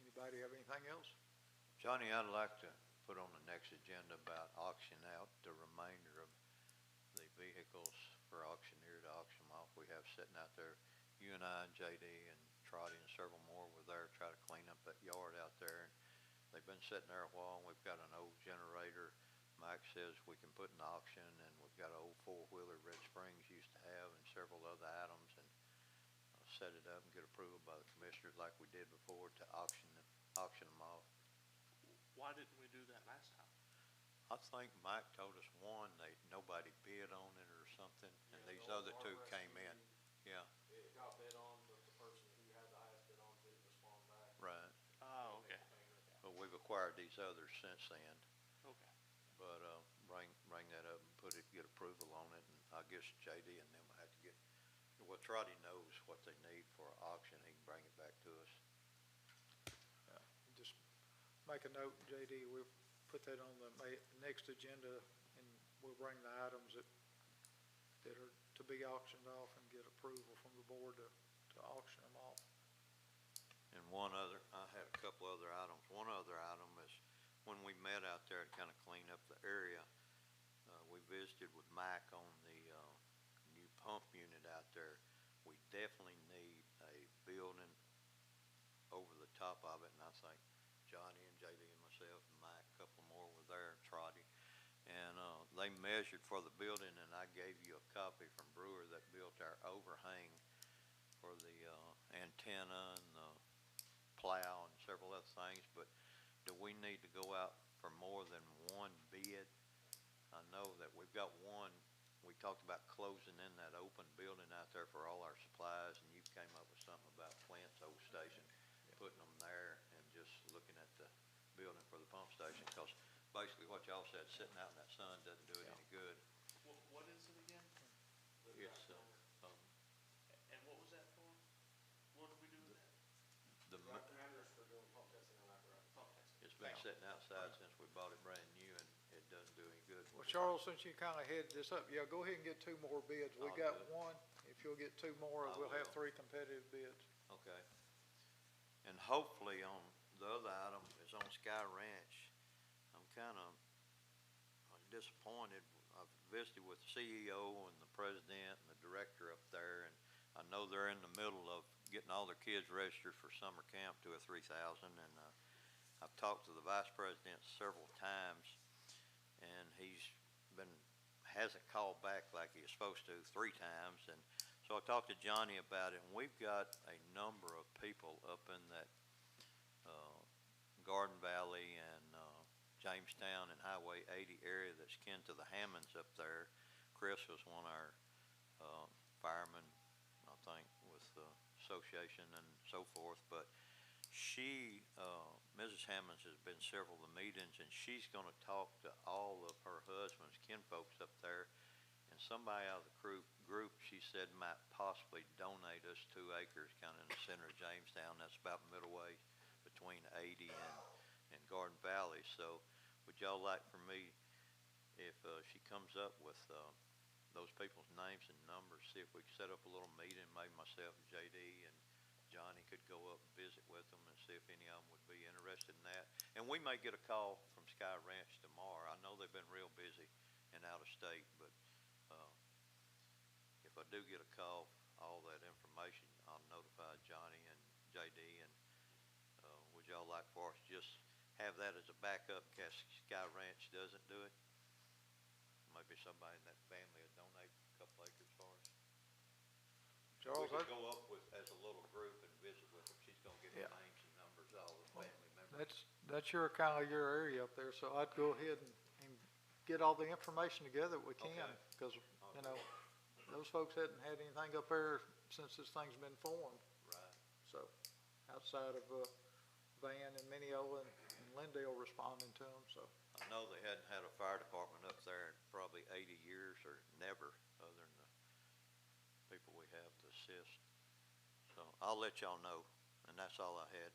Anybody have anything else? Johnny, I'd like to put on the next agenda about auction out the remainder of the vehicles for auctioneer to auction them off. We have sitting out there, you and I and JD and Trotty and several more were there, try to clean up that yard out there. They've been sitting there a while, and we've got an old generator Mike says we can put in auction, and we've got an old four-wheeler Red Springs used to have and several other items, and set it up and get approval by the commissioners like we did before to auction them off. Why didn't we do that last time? I think Mike told us one, nobody bid on it or something, and these other two came in. Yeah. It got bid on, but the person who had the highest bid on didn't respond back. Right. Oh, okay. But we've acquired these others since then. Okay. But, bring that up and get approval on it, and I guess JD and them will have to get, well, Trotty knows what they need for an auction, he can bring it back to us. Just make a note, JD, we'll put that on the next agenda, and we'll bring the items that are to be auctioned off and get approval from the board to auction them off. And I had a couple other items. One other item is when we met out there to kind of clean up the area, we visited with Mike on the new pump unit out there. We definitely need a building over the top of it, and I think Johnny and JD and myself and Mike, a couple more were there, Trotty, and they measured for the building, and I gave you a copy from Brewer that built our overhang for the antenna and the plow and several other things. But do we need to go out for more than one bid? I know that we've got one. We talked about closing in that open building out there for all our supplies, and you came up with something about Flint's old station, putting them there and just looking at the building for the pump station, because basically what y'all said, sitting out in that sun doesn't do it any good. What is it again? It's, And what was that for? What did we do with that? For doing pump testing on apparatus. Pump testing. it's been sitting outside since we bought it brand new, and it doesn't do any good. Well, Charles, since you kind of headed this up, yeah, go ahead and get 2 more bids. We I'll got do it. one. If you'll get 2 more, I we'll have will. 3 competitive bids. Okay. And hopefully on the other item is on Sky Ranch. I'm kind of disappointed. I've visited with the CEO and the president and the director up there, and I know they're in the middle of getting all their kids registered for summer camp, 2,000 or 3,000, and I've talked to the vice president several times, and hasn't called back like he was supposed to 3 times, and so I talked to Johnny about it, and we've got a number of people up in that Garden Valley and Jamestown and Highway 80 area that's kin to the Hammonds up there. Chris was one of our firemen, I think, with the association and so forth, but Mrs. Hammonds has been several of the meetings, and she's going to talk to all of her husband's kinfolks up there, and somebody out of the group, she said, might possibly donate us 2 acres kind of in the center of Jamestown. That's about midway between 80 and Garden Valley. So would y'all like for me, if she comes up with those people's names and numbers, see if we could set up a little meeting, maybe myself and JD and Johnny could go up and visit with them and see if any of them would be interested in that. And we may get a call from Sky Ranch tomorrow. I know they've been real busy and out of state, but, if I do get a call, all that information, I'll notify Johnny and JD, and, would y'all like for us to just have that as a backup in case Sky Ranch doesn't do it? Maybe somebody in that family would donate a couple acres for us. Charles, We could go up with, as a little group and visit with them. She's gonna get the Yeah. names and numbers, of all the family members. That's kind of your area up there, so I'd go ahead and get all the information together that we can, Okay. because, you know, those folks hadn't had anything up there since this thing's been formed, Right. so, outside of, Van and Minneola and Lindale responding to them, so. I know they hadn't had a fire department up there in probably 80 years or never, other than the people we have to assist. So I'll let y'all know, and that's all I had.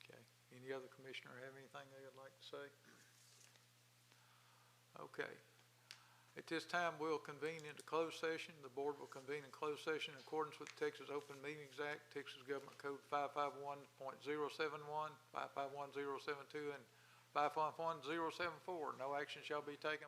Okay. Any other commissioner have anything they would like to say? Okay. At this time, we'll convene into closed session. The board will convene in closed session in accordance with the Texas Open Meetings Act, Texas Government Code 551.071, 551.072, and 551.074. No action shall be taken.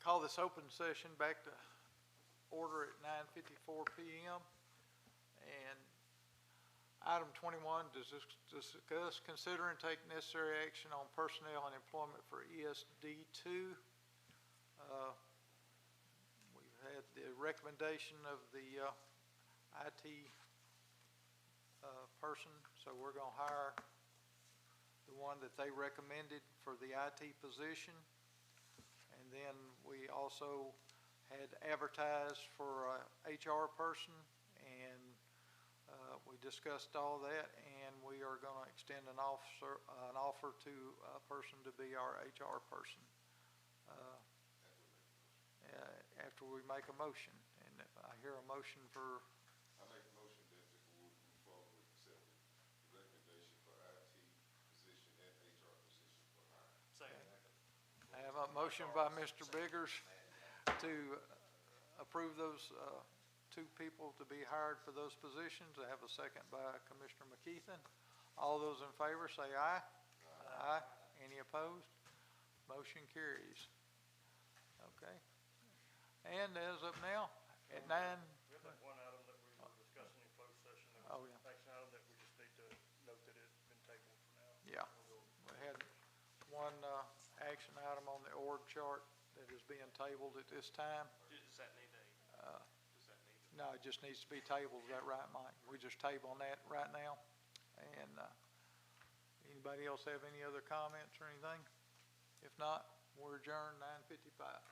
Call this open session back to order at 9:54 PM. And item 21, discuss, consider, and take necessary action on personnel and employment for ESD2. We've had the recommendation of the IT person, so we're going to hire the one that they recommended for the IT position. And then we also had advertised for a HR person, and we discussed all that, and we are going to extend an offer to a person to be our HR person after we make a motion. And if I hear a motion for. I make a motion that we move forward with accepting the recommendation for IT position and HR position for hire. I have a motion by Mr. Biggers to approve those two people to be hired for those positions. I have a second by Commissioner McKeithen. All those in favor say aye. Aye. Any opposed? Motion carries. Okay. And as of now, at 9. We have that one item that we were discussing in closed session. That Oh, was yeah. an action item that we just need to note that it's been tabled for now. Yeah. We had one action item on the org chart that is being tabled at this time. Does that need does that need No, it just needs to be tabled. Is that right, Mike? We just tabling that right now. And anybody else have any other comments or anything? If not, we're adjourned 9:55.